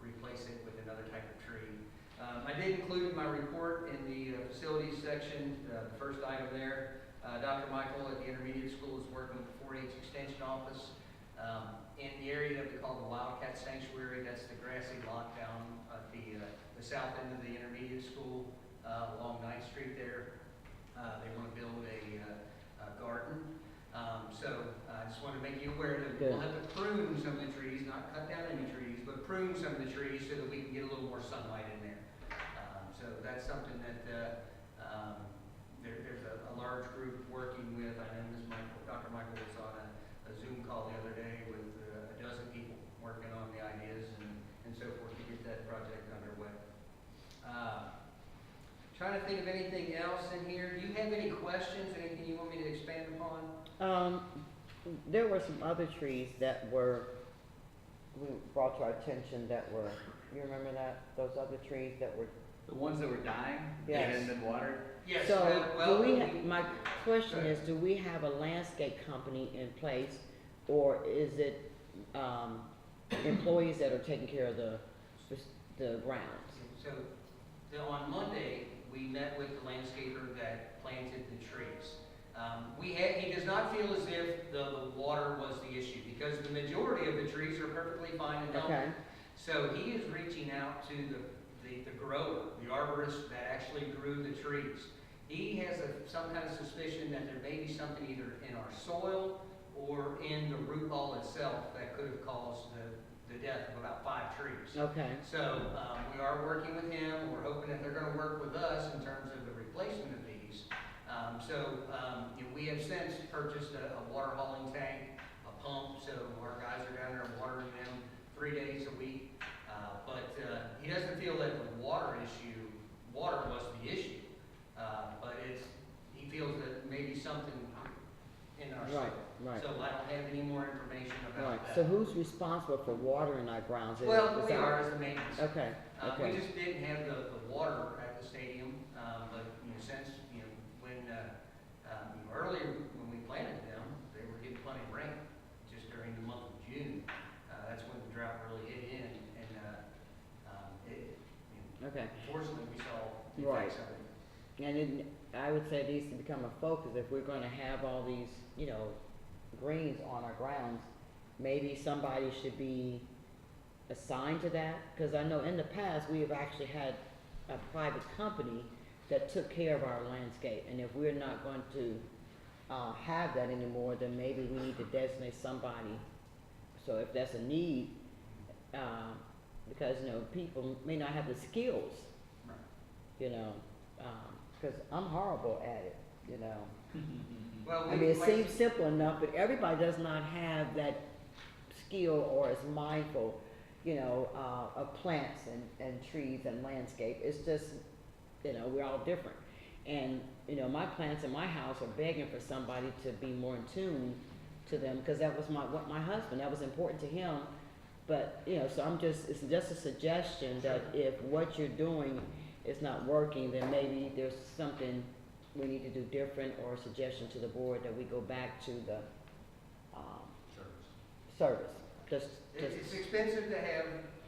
replace it with another type of tree. I did include in my report in the facilities section, the first item there. Dr. Michael at the intermediate school is working with the 4-H extension office in the area that we call the Wildcat Sanctuary. That's the grassy lot down at the south end of the intermediate school along 9th Street there. They want to build a garden. So I just want to make you aware that we'll have to prune some of the trees, not cut down any trees, but prune some of the trees so that we can get a little more sunlight in there. So that's something that there's a large group working with. I know Dr. Michael was on a Zoom call the other day with a dozen people working on the ideas and so forth to get that project underway. Trying to think of anything else in here. Do you have any questions, anything you want me to expand upon? There were some other trees that were brought to our attention that were, you remember that? Those other trees that were. The ones that were dying Yes. and hadn't been watered? Yes. So, well, my question is, do we have a landscape company in place, or is it, employees that are taking care of the grounds? So, on Monday, we met with the landscaper that planted the trees. He does not feel as if the water was the issue, because the majority of the trees are perfectly fine and healthy. Okay, So he is reaching out to the grower, the arborist that actually grew the trees. He has some kind of suspicion that there may be something either in our soil or in the root ball itself that could have caused the death of about 5 trees. okay, So, we are working with him, we're hoping that they're gonna work with us in terms of the replacement of these. We have since purchased a water hauling tank, a pump, so our guys are down there watering them 3 days a week. He doesn't feel that the water was the issue, but he feels that maybe something in our soil. right, So I don't have any more information about right. that. So who's responsible for watering our grounds? Well, Is we that- are as the maintenance. Okay, okay. We just didn't have the water at the stadium, but, since, when, earlier when we planted them, they were getting plenty of rain, just during the month of June. That's when the drought really hit in, and, Okay, unfortunately, we saw the Right. effects of it. and I would say it needs to become a focus if we're gonna have all these, greens on our grounds. Maybe somebody should be assigned to that, cause I know in the past, we have actually had a private company that took care of our landscape, and if we're not going to, have that anymore, then maybe we need to designate somebody. So if that's a need, because, people may not have the skills, cause I'm horrible at it, Well, I mean, it seems simple enough, but everybody does not have that skill or is mindful, of plants and trees and landscape. It's just, we're all different. And, my plants in my house are begging for somebody to be more in tune to them, because that was my husband, that was important to him. But, so it's just a suggestion that if what you're doing is not working, then maybe there's something we need to do different, or a suggestion to the board that we go back to the, service. It's expensive to have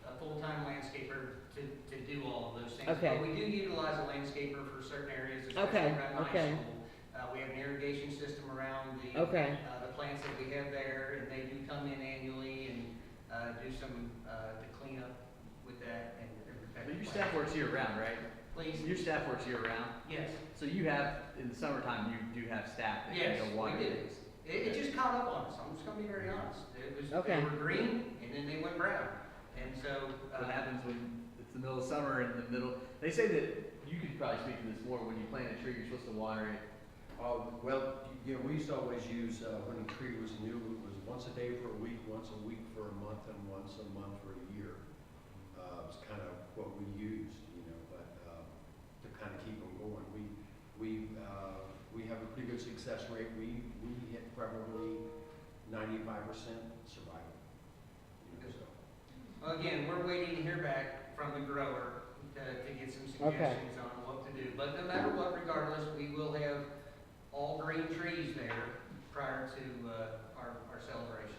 a full-time landscaper to do all of those things. Okay. But we do utilize a landscaper for certain areas, Okay, especially around the high okay. school. We have an irrigation system around the Okay. the plants that we have there, and they do come in annually and do some to clean up with that and protect. But your the staff plants. works year round, right? Please. Your staff works year round? Yes. So you have, in the summertime, you do have staff that Yes, can go water we do. things? It just caught up on us. I'm just gonna be very honest. It was, Okay. they were green and then they went brown. And so, What happens when it's the middle of summer and the middle, they say that, you could probably speak to this more, when you plant a tree, you're supposed to water it. We used to always use, when the tree was new, it was once a day for a week for a month, and once a month for a year. It's kind of what we used, but, to kind of keep them going. We have a pretty good success rate. We hit probably 95% survival. again, we're waiting to hear back from the grower to get some suggestions on what to do. But no matter what, regardless, we will have all green trees there prior to, our celebration.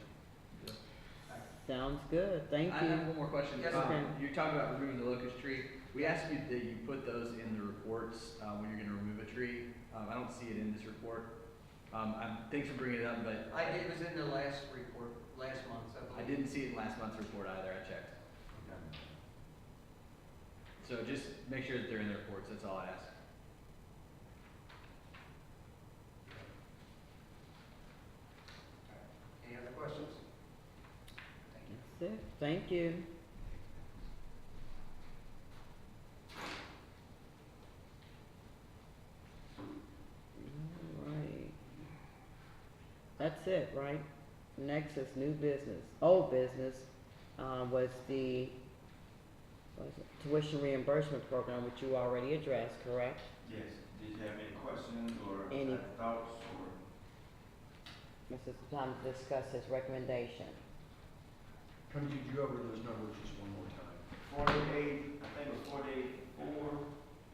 Sounds good, thank I you. have one more question. Yes, sir. You're talking about removing the locust tree. We asked you that you put those in the reports, when you're gonna remove a tree. I don't see it in this report. Thanks for bringing it up, but It was in the last report, last month, I didn't see it in last month's report either, I checked. So just make sure that they're in the reports, that's all I ask. Any other questions? That's it, thank you. Alright. That's it, right? Next is new business. Old business, was the, tuition reimbursement program, which you already addressed, correct? Yes, did you have any questions or Any- thoughts or? This is the time to discuss his recommendation. Could you go over those numbers just one more time? 48, I think it was 48.4,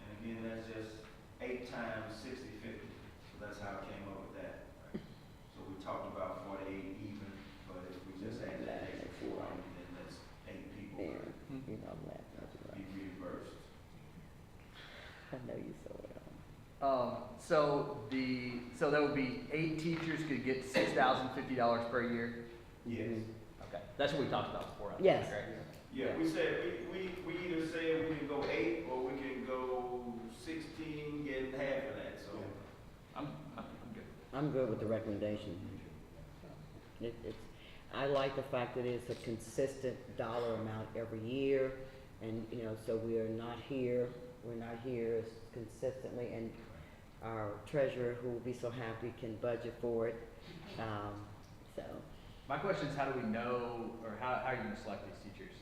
and again, that's just 8 times 60/50, so that's how I came up with that. So we talked about 48 even, but if we just add that extra 4, then that's 8 people. There, I'm laughing at you. know you so well. So that would be 8 teachers could get $6,050 per year? Yes. Okay, that's what we talked about before, I think, Yes. right? Yeah, we said, we either said we can go 8 or we can go 16, getting half of that, so. I'm good. I'm good with the recommendation. It's, I like the fact that it's a consistent dollar amount every year, and, you know, so we're not here consistently, and our treasurer, who will be so happy, can budget for it, so. My question is, how do we know, or how are you gonna select these teachers?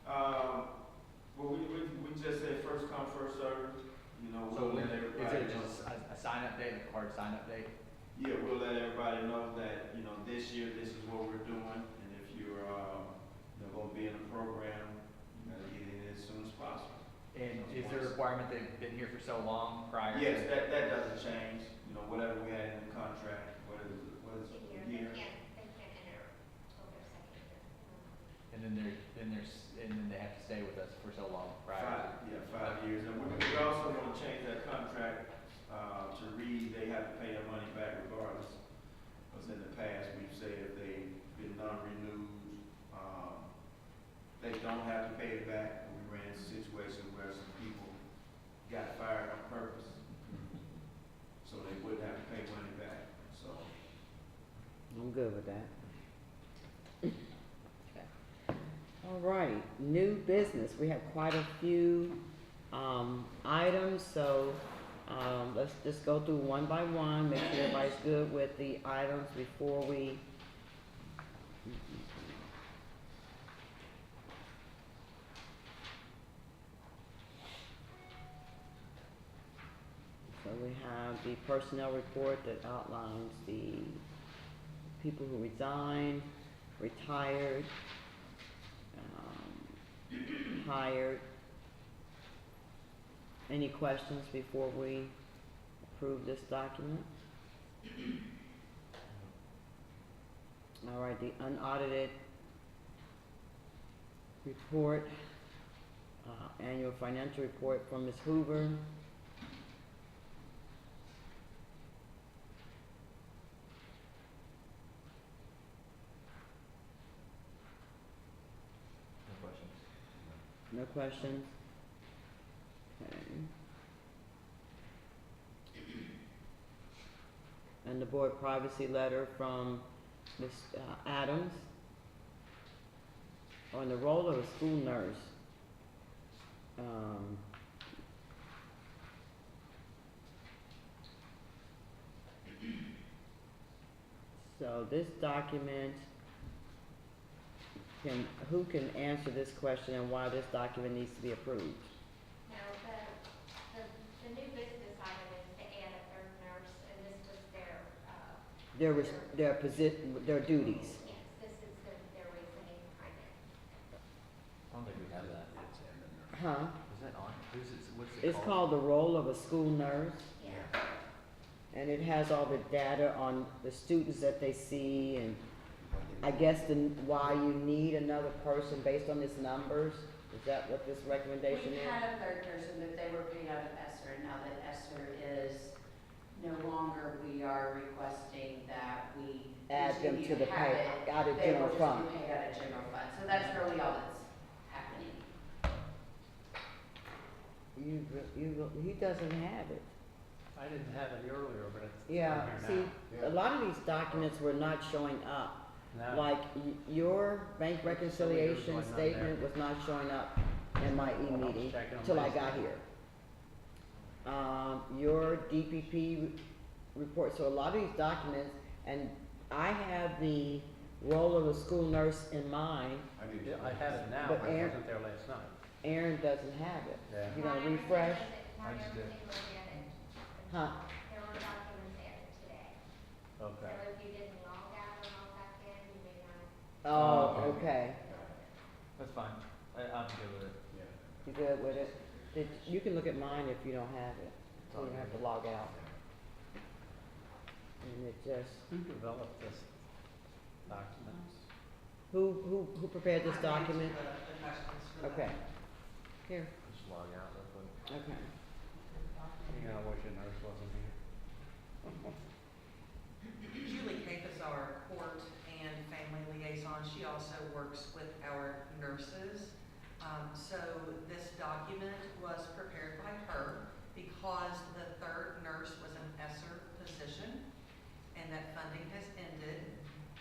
Well, we just said first come, first served, you know, So we'll let is everybody it know. just a sign-up date, like a hard sign-up date? Yeah, we'll let everybody know that, you know, this year, this is what we're doing, and if you're, gonna be in the program, you gotta get in as soon as possible. And is there a requirement they've been here for so long prior? Yes, that doesn't change, you know, whatever we had in the contract, what is it, a year? They can't enter till their second year. And then they have to stay with us for so long prior? 5 years, and we also wanna change that contract, to read, they have to pay their money back regardless. Because in the past, we've said if they've been non-renewed, they don't have to pay it back. And we ran into a situation where some people got fired on purpose, so they wouldn't have to pay money back, so. I'm good with that. Okay. All right, new business. We have quite a few items, so let's just go through one by one, make sure everybody's good with the items before we. So we have the personnel report that outlines the people who resigned, retired, hired. Any questions before we approve this document? All right, the unaudited report, annual financial report from Ms. Hoover. No questions? No questions? Okay. And the board privacy letter from Ms. Adams on the role of a school nurse. So this document, who can answer this question and why this document needs to be approved? No, the new business item is to add a third nurse, and this was Their duties. yes, this is their reasoning behind it. I don't think we have that. Huh? Is that on? What's it It's called the role of a school nurse, Yeah. and it has all the data on the students that they see, and I guess why you need another person based on these numbers. Is that what this recommendation We is? had a third person, but they were paid out of ESSER, and now that ESSER is no longer, we are requesting that we Add them continue to the have pay, it. out of They general will fund. just be paid out of general fund, so that's really all that's happening. He doesn't have it. I didn't have it earlier, but it's on Yeah, here see, now. a lot of these documents were not showing up. Now, Like, your bank reconciliation was not statement there. was not showing up in my e-meeting checking on till I my got side. here. Your DPP report, so a lot of these documents, and I have the role of a school nurse in mine. Yeah, I have it now, But but it Aaron- wasn't there last night. Aaron doesn't have it. Yeah. You gonna Not everything refresh? was- I just did. Not everything was added. Huh? There were documents added today. So Okay. if you didn't log out or log back in, you may not. Oh, okay. That's fine. I'm good with it. You good with it? You can look at mine if you don't have it, so you don't have to log out. And it just, Who developed this document? who prepared this document? The questions for that. Okay. Here, Just log out real quick. okay. and that funding has ended.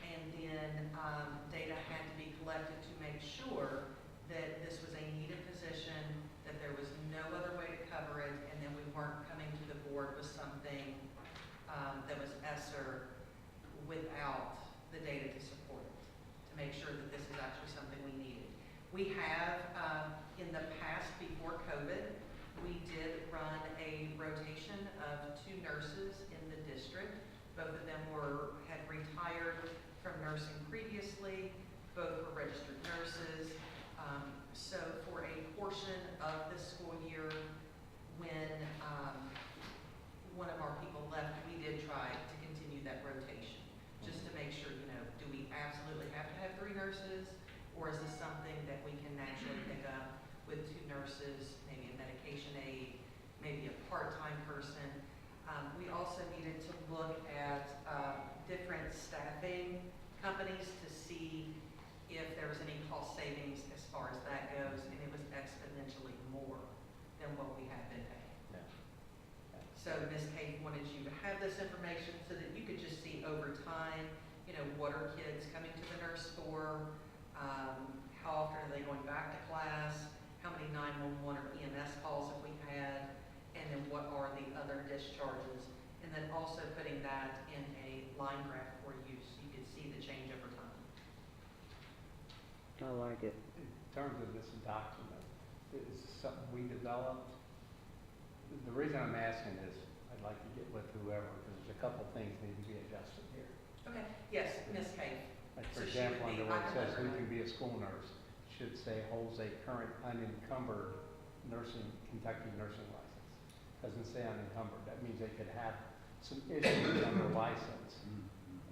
And then, data had to be collected to make sure that this was a needed position, that there was no other way to cover it, and then we weren't coming to the board with something, that was ESSER without the data to support it, to make sure that this is actually something we needed. We have, in the past, before COVID, we did run a rotation of 2 nurses in the district. Both of them had retired from nursing previously. Both were registered nurses. So for a portion of the school year, when one of our people left, we did try to continue that rotation, just to make sure, do we absolutely have to have 3 nurses? Or is this something that we can naturally pick up with 2 nurses, maybe a medication aide, maybe a part-time person? We also needed to look at different staffing companies to see if there was any cost savings as far as that goes, and it was exponentially more than what we had been paying. Yeah. So Ms. Kate wanted you to have this information so that you could just see over time, what are kids coming to the nurse for? How often are they going back to class? How many 911 or EMS calls have we had? And then what are the other discharges? And then also putting that in a line graph for you so you could see the change over time. I like it. In terms of this document, is something we developed? The reason I'm asking is, I'd like to get with whoever, because there's a couple things need to be adjusted here. Okay, yes, Ms. Kate. Like, So for she would example, be- under where I it says remember who that. can be a school nurse, should say holds a current unencumbered Kentucky nursing license. Doesn't say unencumbered. That means they could have some issues on their license,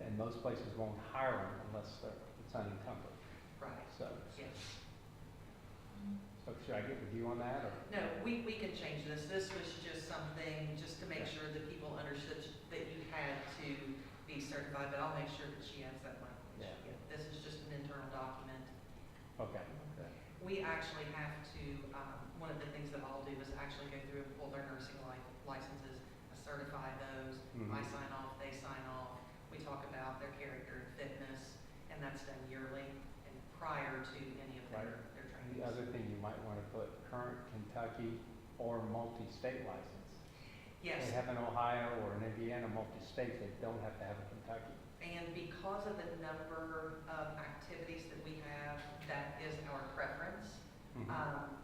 and most places won't hire them unless it's unencumbered. Right, So, yes. so should I get with you on that, or? No, we can change this. This was just something, just to make Okay. sure that people understood that you had to be certified, but I'll make sure that she has that language. Yeah. This is just an internal document. Okay. We actually have to, one of the things that I'll do is actually go through and pull their nursing licenses, certify those. Mhm. I sign off, they sign off. We talk about their character and fitness, and that's done yearly and prior to any of their trainings. The other thing you might want to put, current Kentucky or multi-state license. Yes. They have an Ohio or an Indiana multi-state, they don't have to have a Kentucky. And because of the number of activities that we have, that is our preference.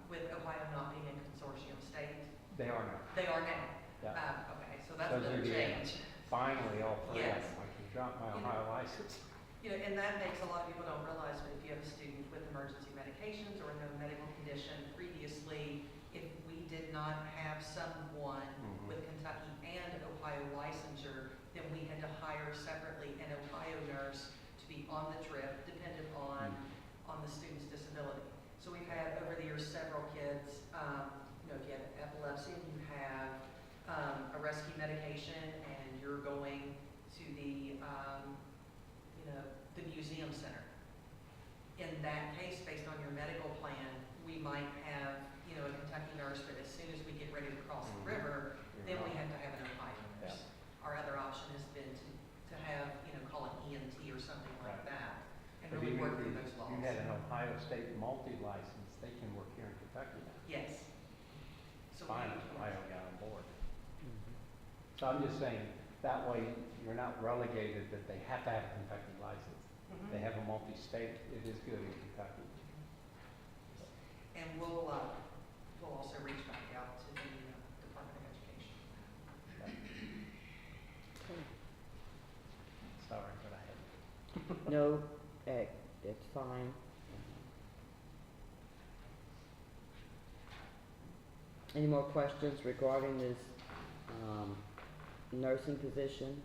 With Ohio not being a consortium state, They are now. they are now. Yeah. Okay, so that's So another Indiana. change. Finally, all 3 of Yes. them, I can drop my Ohio license. And that makes a lot of people don't realize, but if you have a student with emergency medications or no medical condition previously, if we did not have someone Mhm. with Kentucky and Ohio licensure, then we had to hire separately an Ohio nurse to be on the trip, dependent on the student's disability. So we've had over the years several kids, if you have epilepsy and you have a rescue medication and you're going to the museum center. In that case, based on your medical plan, we might have, a Kentucky nurse, but as soon as we get ready to cross the river, then we have to have an Ohio nurse. Our other option has been to have, call it EMT or something like Right. that, and But really even work if through those laws. you had an Ohio State multi-license, they can work here in Kentucky now. Yes. So Fine, if Ohio got on board. So I'm just saying, that way you're not relegated that they have to have a Kentucky license. Mhm. They have a multi-state, it is good in Kentucky. And we'll also reach back out to the Department of Education. Sorry, but I had. No, it's fine. Any more questions regarding this nursing position?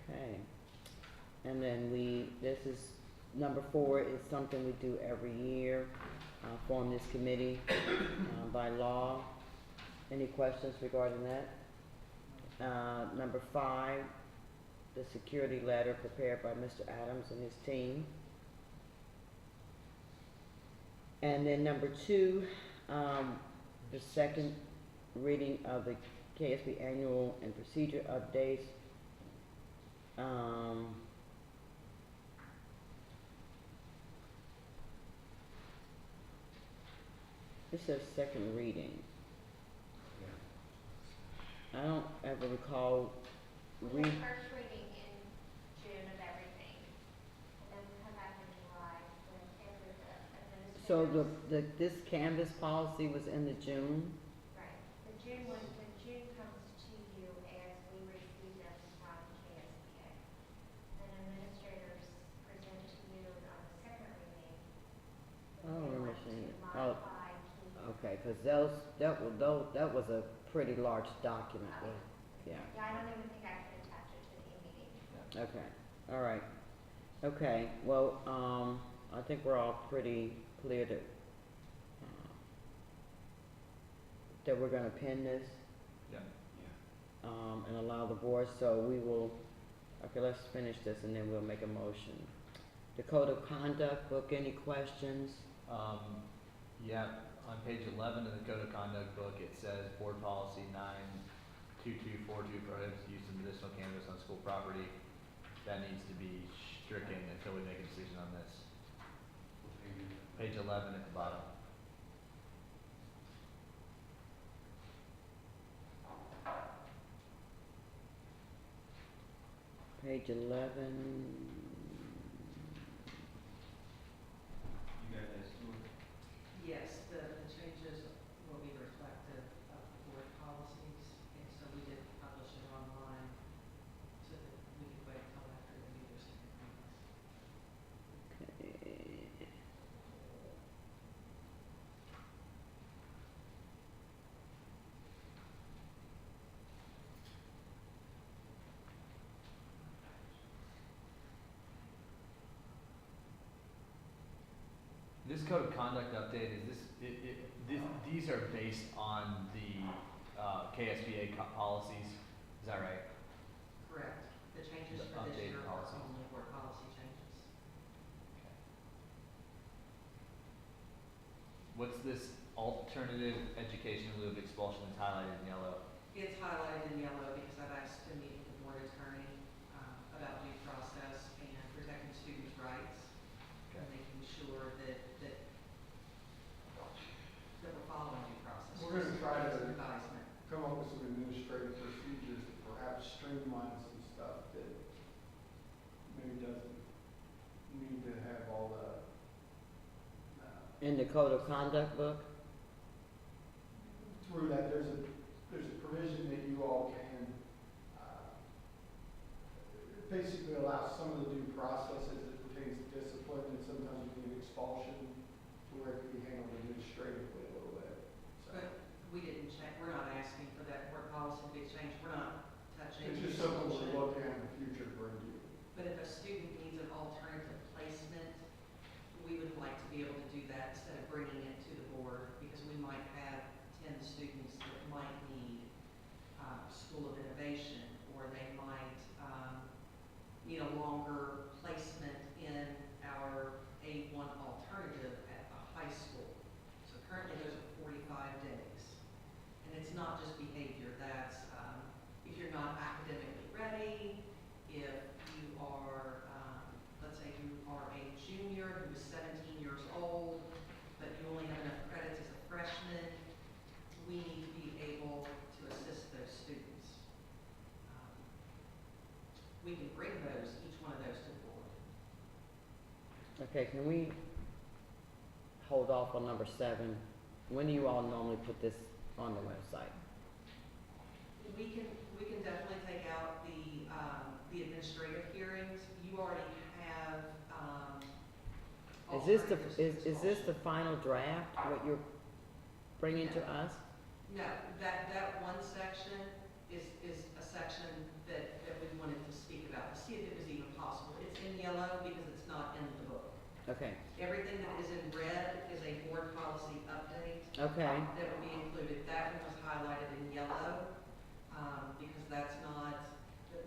Okay. And then this is, number 4 is something we do every year, form this committee by law. Any questions regarding that? Number 5, the security letter prepared by Mr. Adams and his team. And then number 2, the second reading of the KSB annual and procedure updates. This says second reading. I don't ever recall We have first reading in June of everything, and then we come back in July with every administrators. so this Canvas policy was in the June? Right, the June one, when June comes to you as we receive them from KSBA. Then administrators present to you on the second reading. I don't remember To seeing it. Oh, modify, keep. okay, cause that was a pretty large document, yeah. Yeah, I don't even think I could attach it to the meeting. Okay, all right. Okay, well, I think we're all pretty clear that we're gonna pin this, Yeah. and allow the board, so we will, okay, let's finish this and then we'll make a motion. The code of conduct book, any questions? Yeah, on page 11 of the Code of Conduct book, it says Board Policy 92242 prohibits use of medicinal cannabis on school property. That needs to be stricken until we make a decision on this. Page 11 at the bottom. Page 11, You got that, Stuart? Yes, the changes will be reflective of the board policies, and so we did publish it online so that we could wait until after the leaders can read okay. This Code of Conduct update, these are based on the KSBA policies, is that right? Correct. The changes The for this updated year are policies. only board policy changes. What's this alternative education in lieu of expulsion that's highlighted in yellow? It's highlighted in yellow because I've asked to meet with the board attorney about due process and protecting students' rights. And making sure that we're following due process. We're gonna try to Advisement. come up with some administrative procedures to perhaps streamline some stuff that maybe doesn't need to have all the, In the code of conduct book? through that, there's a provision that you all can, basically allow some of the due processes that pertains to discipline, and sometimes you need expulsion, to where it can be handled administratively a little bit, so. But we didn't check, we're not asking for that board policy to be changed, we're not touching. It's just something we're looking at in the future to bring to you. But if a student needs an alternative placement, we would like to be able to do that instead of bringing it to the board, because we might have 10 students that might need School of Innovation, or they might need a longer placement in our A1 alternative at the high school. So currently those are 45 days. And it's not just behavior, that's if you're not academically ready, if you are, let's say you are a junior who is 17 years old, but you only have enough credits as a freshman, we need to be able to assist those students. We can bring each one of those to the board. Okay, can we hold off on number 7? When do you all normally put this on the website? We can definitely take out the administrative hearings. You already have, Is this alternatives to is this the expulsion. final draft, what you're bringing to us? No, that one section is a section that we wanted to speak about, to see if it was even possible. It's in yellow because it's not in the book. Okay, Everything that is in red is a board policy update. okay, That would be included. That one was highlighted in yellow, because that's not,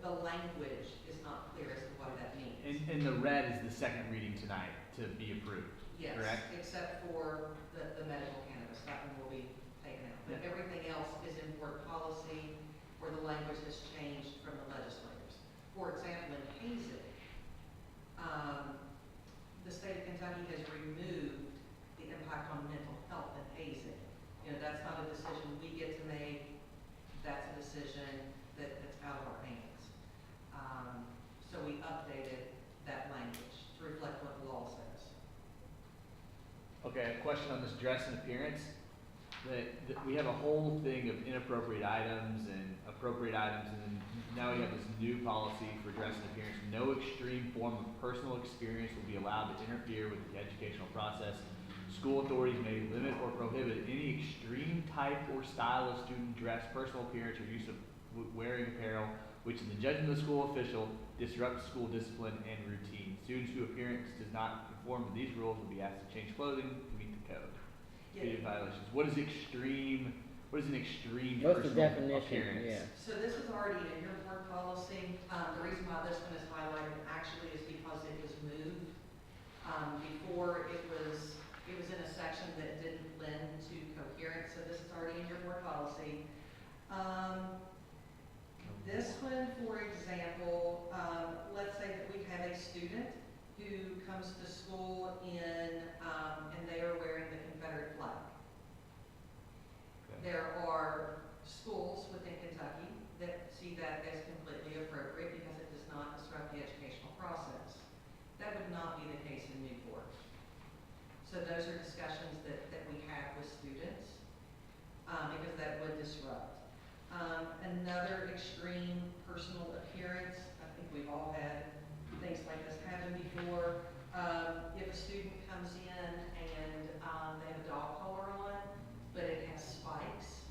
the language is not clear as to what that means. And the red is the second reading tonight to be approved, Yes, correct? except for the medical cannabis, that one will be taken out. But Yeah. everything else is in board policy, question on this dress and appearance, that we have a whole thing of inappropriate items and appropriate items, and then now we have this new policy for dress and appearance. No extreme form of personal experience will be allowed to interfere with the educational process. School authorities may limit or prohibit any extreme type or style of student dress, personal appearance, or use of wearing apparel, which in the judgment of the school official disrupts school discipline and routine. Students whose appearance does not conform to these rules will be asked to change clothing to meet the code. Creative violations. What is extreme? What is an extreme What's the personal definition? appearance? Yeah. So this is already in your board policy. The reason why this one is highlighted actually is because it was moved. Before it was in a section that didn't lend to coherence, so this is already in your board policy. This one, for example, let's say that we have a student who comes to school and they are wearing the Confederate flag. Okay. There are schools within Kentucky that see that as completely appropriate because it does not disrupt the educational process. That would not be the case in Newport. So those are discussions that we have with students because that would disrupt. Another extreme personal appearance, I think we've all had things like this happen before. If a student comes in and they have a dog collar on, but it has spikes,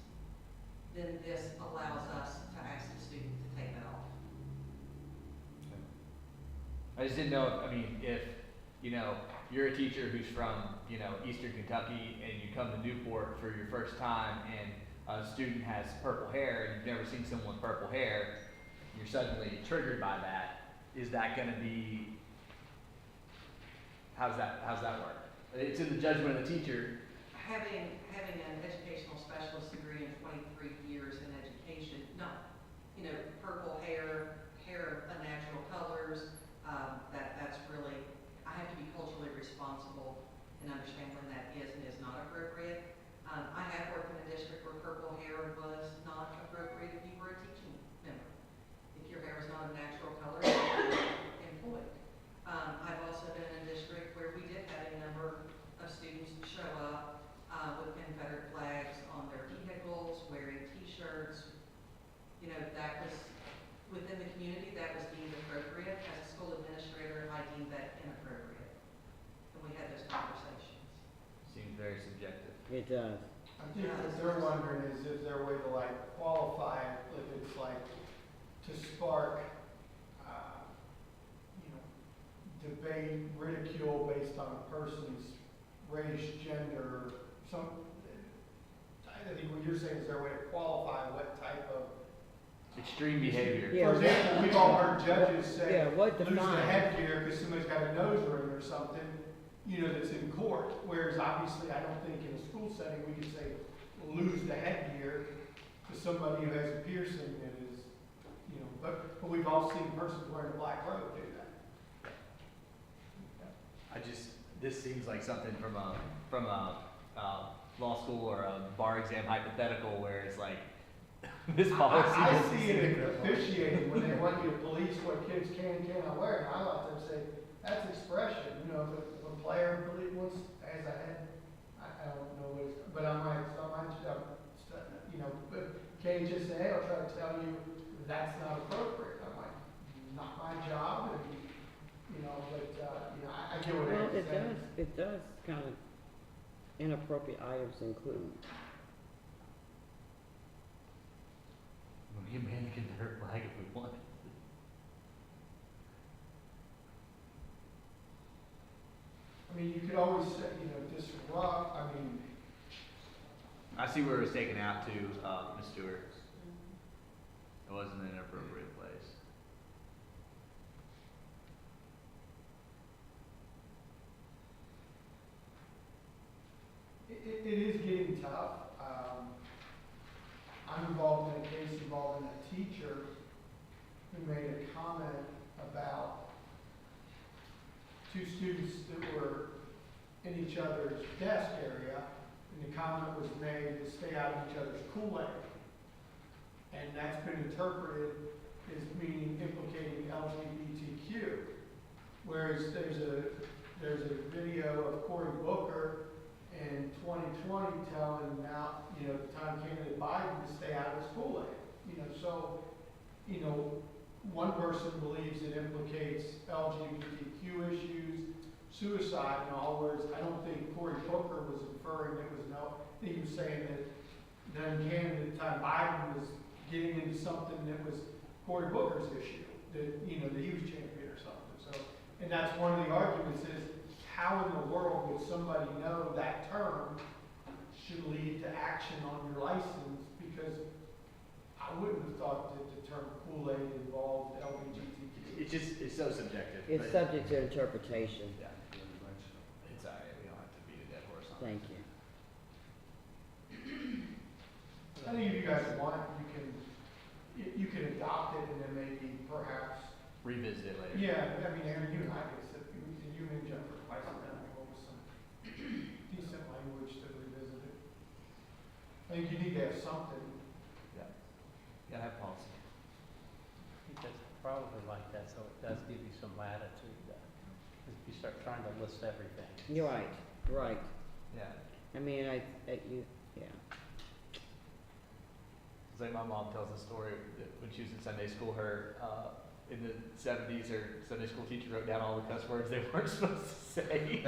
then this allows us to ask the student to take that off. I just didn't know if you're a teacher who's from, Eastern Kentucky and you come to Newport for your first time and a student has purple hair and you've never seen someone with purple hair, you're suddenly triggered by that. Is that gonna be, how's that work? It's in the judgment of the teacher. Having an educational specialist degree and 23 years in education, no, purple hair, unnatural colors, that's really, I have to be culturally responsible and understand when that is and is not appropriate. I have worked in a district where purple hair was not appropriate if you were a teaching member. If your hair is not a natural color, you are employed. I've also been in a district where we did have a number of students show up with Confederate flags on their vehicles, wearing T-shirts. That was, within the community, that was deemed appropriate. As a school administrator, I deemed that inappropriate. And we had those conversations. Seems very subjective. It does. I think what they're wondering is there a way to qualify it, if it's to spark, debate, ridicule based on a person's race, gender, I think what you're saying is there a way to qualify what type of. Extreme behavior. Yeah. For example, we've all heard judges say, Yeah, what lose the defines? headgear because somebody's got a nose ring or something, that's in court. Whereas obviously, I don't think in a school setting we could say, lose the headgear to somebody who has a piercing that is, but we've all seen persons wearing a black robe do that. This seems like something from a law school or a bar exam hypothetical where it's like, this policy. I see it in officiating when they want you to police what kids can and cannot wear, and I like to say, that's expression, if a player wants, has a head, I don't know what it's, but I'm like, but can you just say, hey, I'll try to tell you that's not appropriate? I'm like, not my job, and, I get what Well, Eric's saying. it does kind of, inappropriate items include. We man can dirt flag if we want. I mean, you could always say, disrupt, I see where it was taken out to, Ms. Stewart. It wasn't an inappropriate place. It is getting tough. I'm involved in a case involving a teacher who made a comment about two students that were in each other's desk area, and the comment was made to stay out of each other's Kool-Aid. And that's been interpreted as meaning implicating LGBTQ. Whereas there's a video of Cory Booker in 2020 telling now, you know, the time candidate Biden to stay out of the school aid. You know, so, you know, one person believes it implicates LGBTQ issues, suicide and all, whereas I don't think Cory Booker was inferring it was no, he was saying that then candidate time Biden was getting into something that was Cory Booker's issue, that, you know, that he was champion or something. So, and that's one of the arguments is, how in the world would somebody know that term should lead to action on your license? Because I wouldn't have thought that the term Kool-Aid involved LGBTQ. It's so subjective. It's but- subject to interpretation. Yeah, Very much so. it's all right, we don't have to beat a dead horse on it. Thank you. I think if you guys want, you can adopt it and then maybe perhaps, Revisit it later. yeah, I mean, Aaron, you and I could sit, you and Jennifer, I sit down and come up with some decent language to revisit it. I think you need to have something. Yeah, gotta have policy. I think that's probably like that, so it does give you some latitude, if you start trying to list everything. You're right, right. Yeah, I mean, yeah. it's like my mom tells a story that when she was in Sunday school, her, in the 70s, her Sunday school teacher wrote down all the cuss words they weren't supposed to say.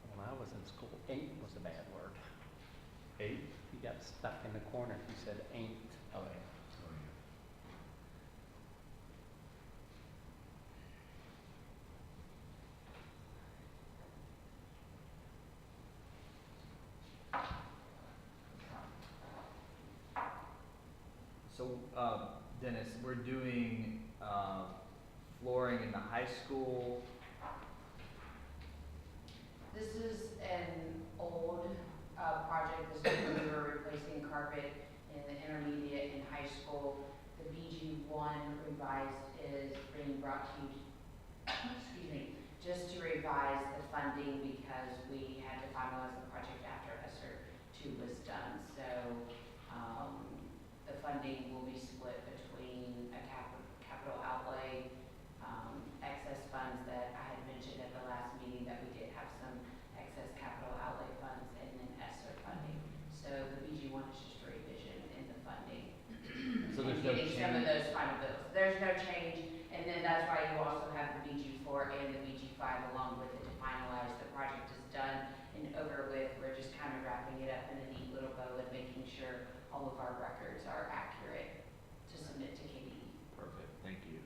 When I was in school, ain't was a bad word. 8? You got stuck in the corner if you said ain't. Oh, Oh, yeah. So, Dennis, we're doing, flooring in the high school. This is an old project. This is when we were replacing carpet in the intermediate and high school. The BG1 revised is being brought to you, excuse me, just to revise the funding because we had to finalize the project after ESSER 2 was done. So the funding will be split between a capital outlay, excess funds that I had mentioned at the last meeting that we did have some excess capital outlay funds, and then ESSER funding. So the BG1 is just a revision in the funding. So there's And no getting some of change? those final bills. There's no change, and then that's why you also have the BG4 and the BG5 along with it to finalize. The project is done and over with. We're just kind of wrapping it up in a neat little bow and making sure all of our records are accurate to submit to KDE. Perfect, thank you.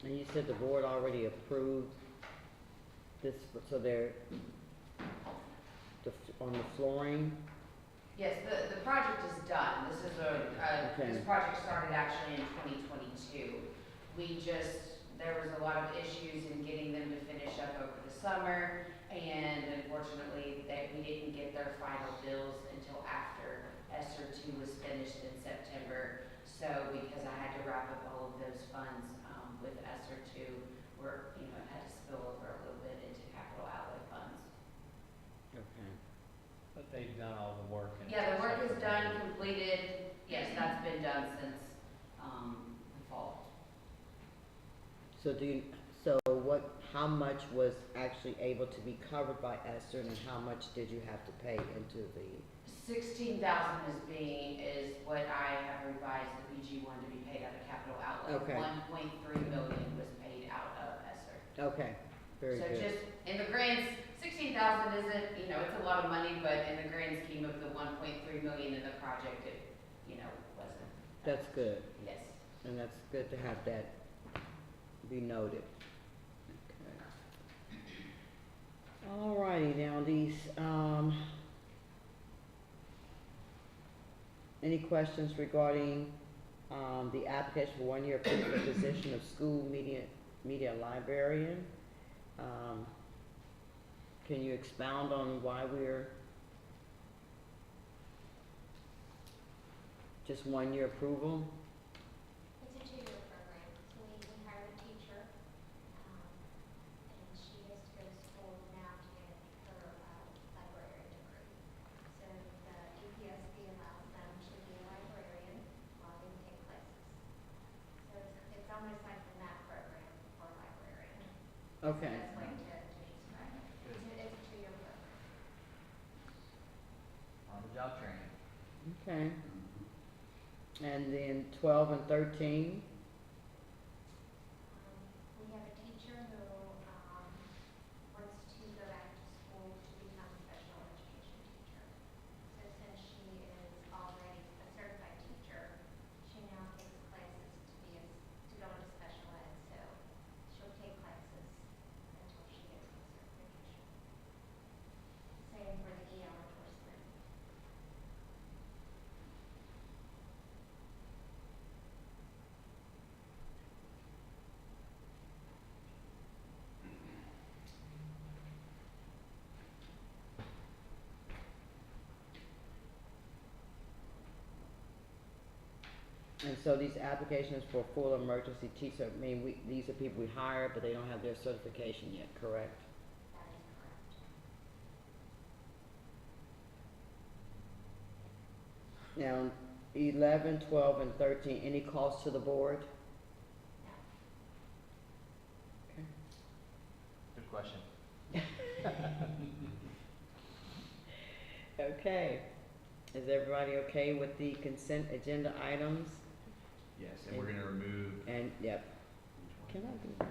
And you said the board already approved this, so they're, on the flooring? Yes, the project is done. This is Okay. this project started actually in 2022. There was a lot of issues in getting them to finish up over the summer, and unfortunately, we didn't get their final bills until after ESSER 2 was finished in September. So because I had to wrap up all of those funds, with ESSER 2, it had to spill over a little bit into capital outlay funds. Okay. But they've done all the work. and Yeah, the work is it's done, acceptable. completed. Yes, that's been done since, the fall. So how much was actually able to be covered by ESSER, and how much did you have to pay into the? 16,000 is what I have revised the BG1 to be paid out of capital outlay. Okay. 1.3 million was paid out of ESSER. Okay, very So good. just, in the grand, 16,000 isn't, it's a lot of money, but in the grand scheme of the 1.3 million in the project, it, wasn't. That's good, Yes. and that's good to have that be noted. Okay. Alrighty, now these, any questions regarding, the application for 1 year for the position of school media librarian? Can you expound on why we're just 1 year approval? It's a 2-year program, so we hired a teacher, and she has to go to school now to get her librarian degree. So the EPSB allows them to be a librarian while they take classes. So it's almost like the MAP program for a librarian. Okay. That's the best way to describe it. It's a 2-year program. On the job training. Okay. And then 12 and 13, We have a teacher who wants to go back to school to become a special education teacher. So since she is already a certified teacher, she now takes classes to go into special ed. So she'll take classes until she gets the certification. Same for the EL endorsement. and so these applications for full emergency teacher, I mean, these are people we hire, but they don't have their certification yet, correct? That is correct. Now, 11, 12, and 13, any cost to the board? No. Good question. Okay. Is everybody okay with the consent agenda items? Yes, and we're gonna remove. And, yep. Can I do that?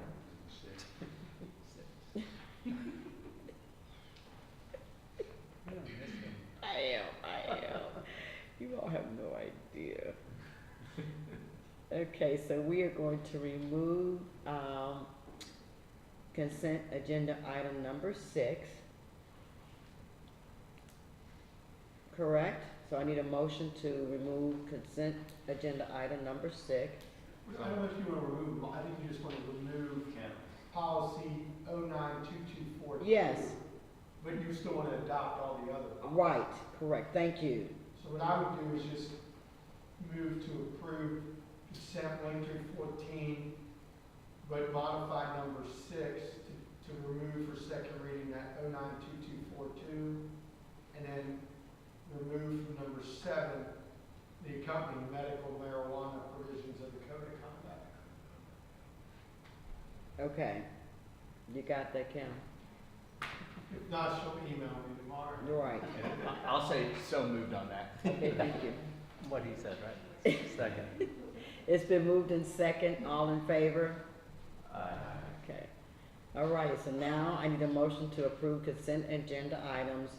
I am. You all have no idea. Okay, so we are going to remove, consent agenda item number 6. Correct? So I need a motion to remove consent agenda item number 6. I don't know if you want to remove them, I think you just want to remove policy 092242. Yes, But you still want to adopt all the other policies. right, correct, thank you. So what I would do is just move to approve consent 1 through 14, but modify number 6 to remove for second reading that 092242, and then remove from number 7 the accompanying medical marijuana provisions of the code of conduct. Okay, you got that, Kim? If not, she'll email me tomorrow. You're right. I'll say so moved on that. Okay, thank you. What he said, right? Second. It's been moved in second, all in favor? Aye. Okay. All right, so now I need a motion to approve consent agenda items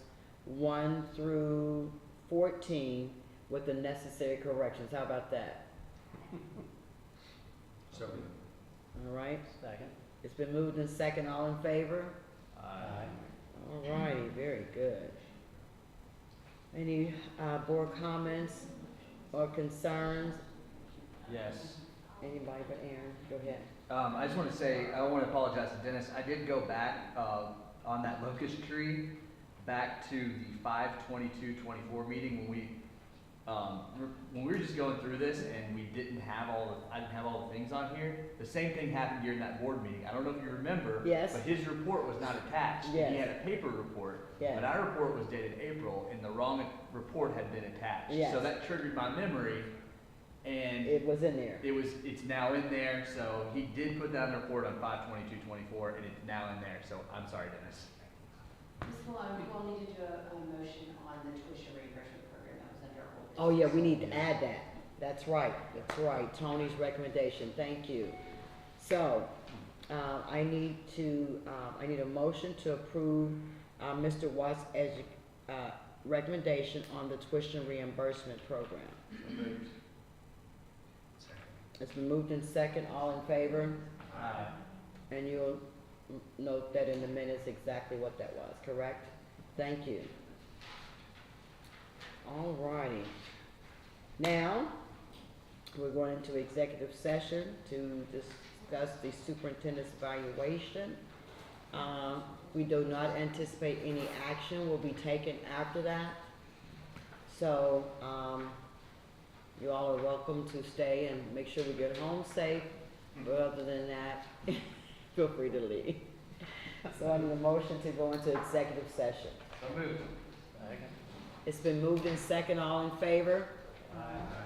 1 through 14 with the necessary corrections. How about that? So, All right, Second. it's been moved in second, all in favor? Aye. All righty, very good. Any, board comments or concerns? Yes. Anybody but Aaron, go ahead. I just want to say, I want to apologize to Dennis. I did go back on that locust tree, back to the 5/22/24 meeting when we were just going through this and I didn't have all the things on here. The same thing happened during that board meeting. I don't know if you remember. Yes. But his report was not attached. Yes. He had a paper report. Yes. But our report was dated April and the wrong report had been attached. Yes. So that triggered my memory and It was in there. it's now in there, so he did put that in the report on 5/22/24, and it's now in there, so I'm sorry, Dennis. Ms. Malone, we will need to do a motion on the tuition reimbursement program that was under old business. Oh, yeah, we need to add that. That's right, Tony's recommendation, thank you. So, I need a motion to approve, Mr. Watt's recommendation on the tuition reimbursement program. It's been moved in second, all in favor? Aye. And you'll note that in the minutes exactly what that was, correct? Thank you. All righty. Now, we're going into executive session to discuss the superintendent's evaluation. We do not anticipate any action will be taken after that. So, you all are welcome to stay and make sure we get home safe, but other than that, feel free to leave. So I need a motion to go into executive session. So moved. Second. It's been moved in second, all in favor? Aye.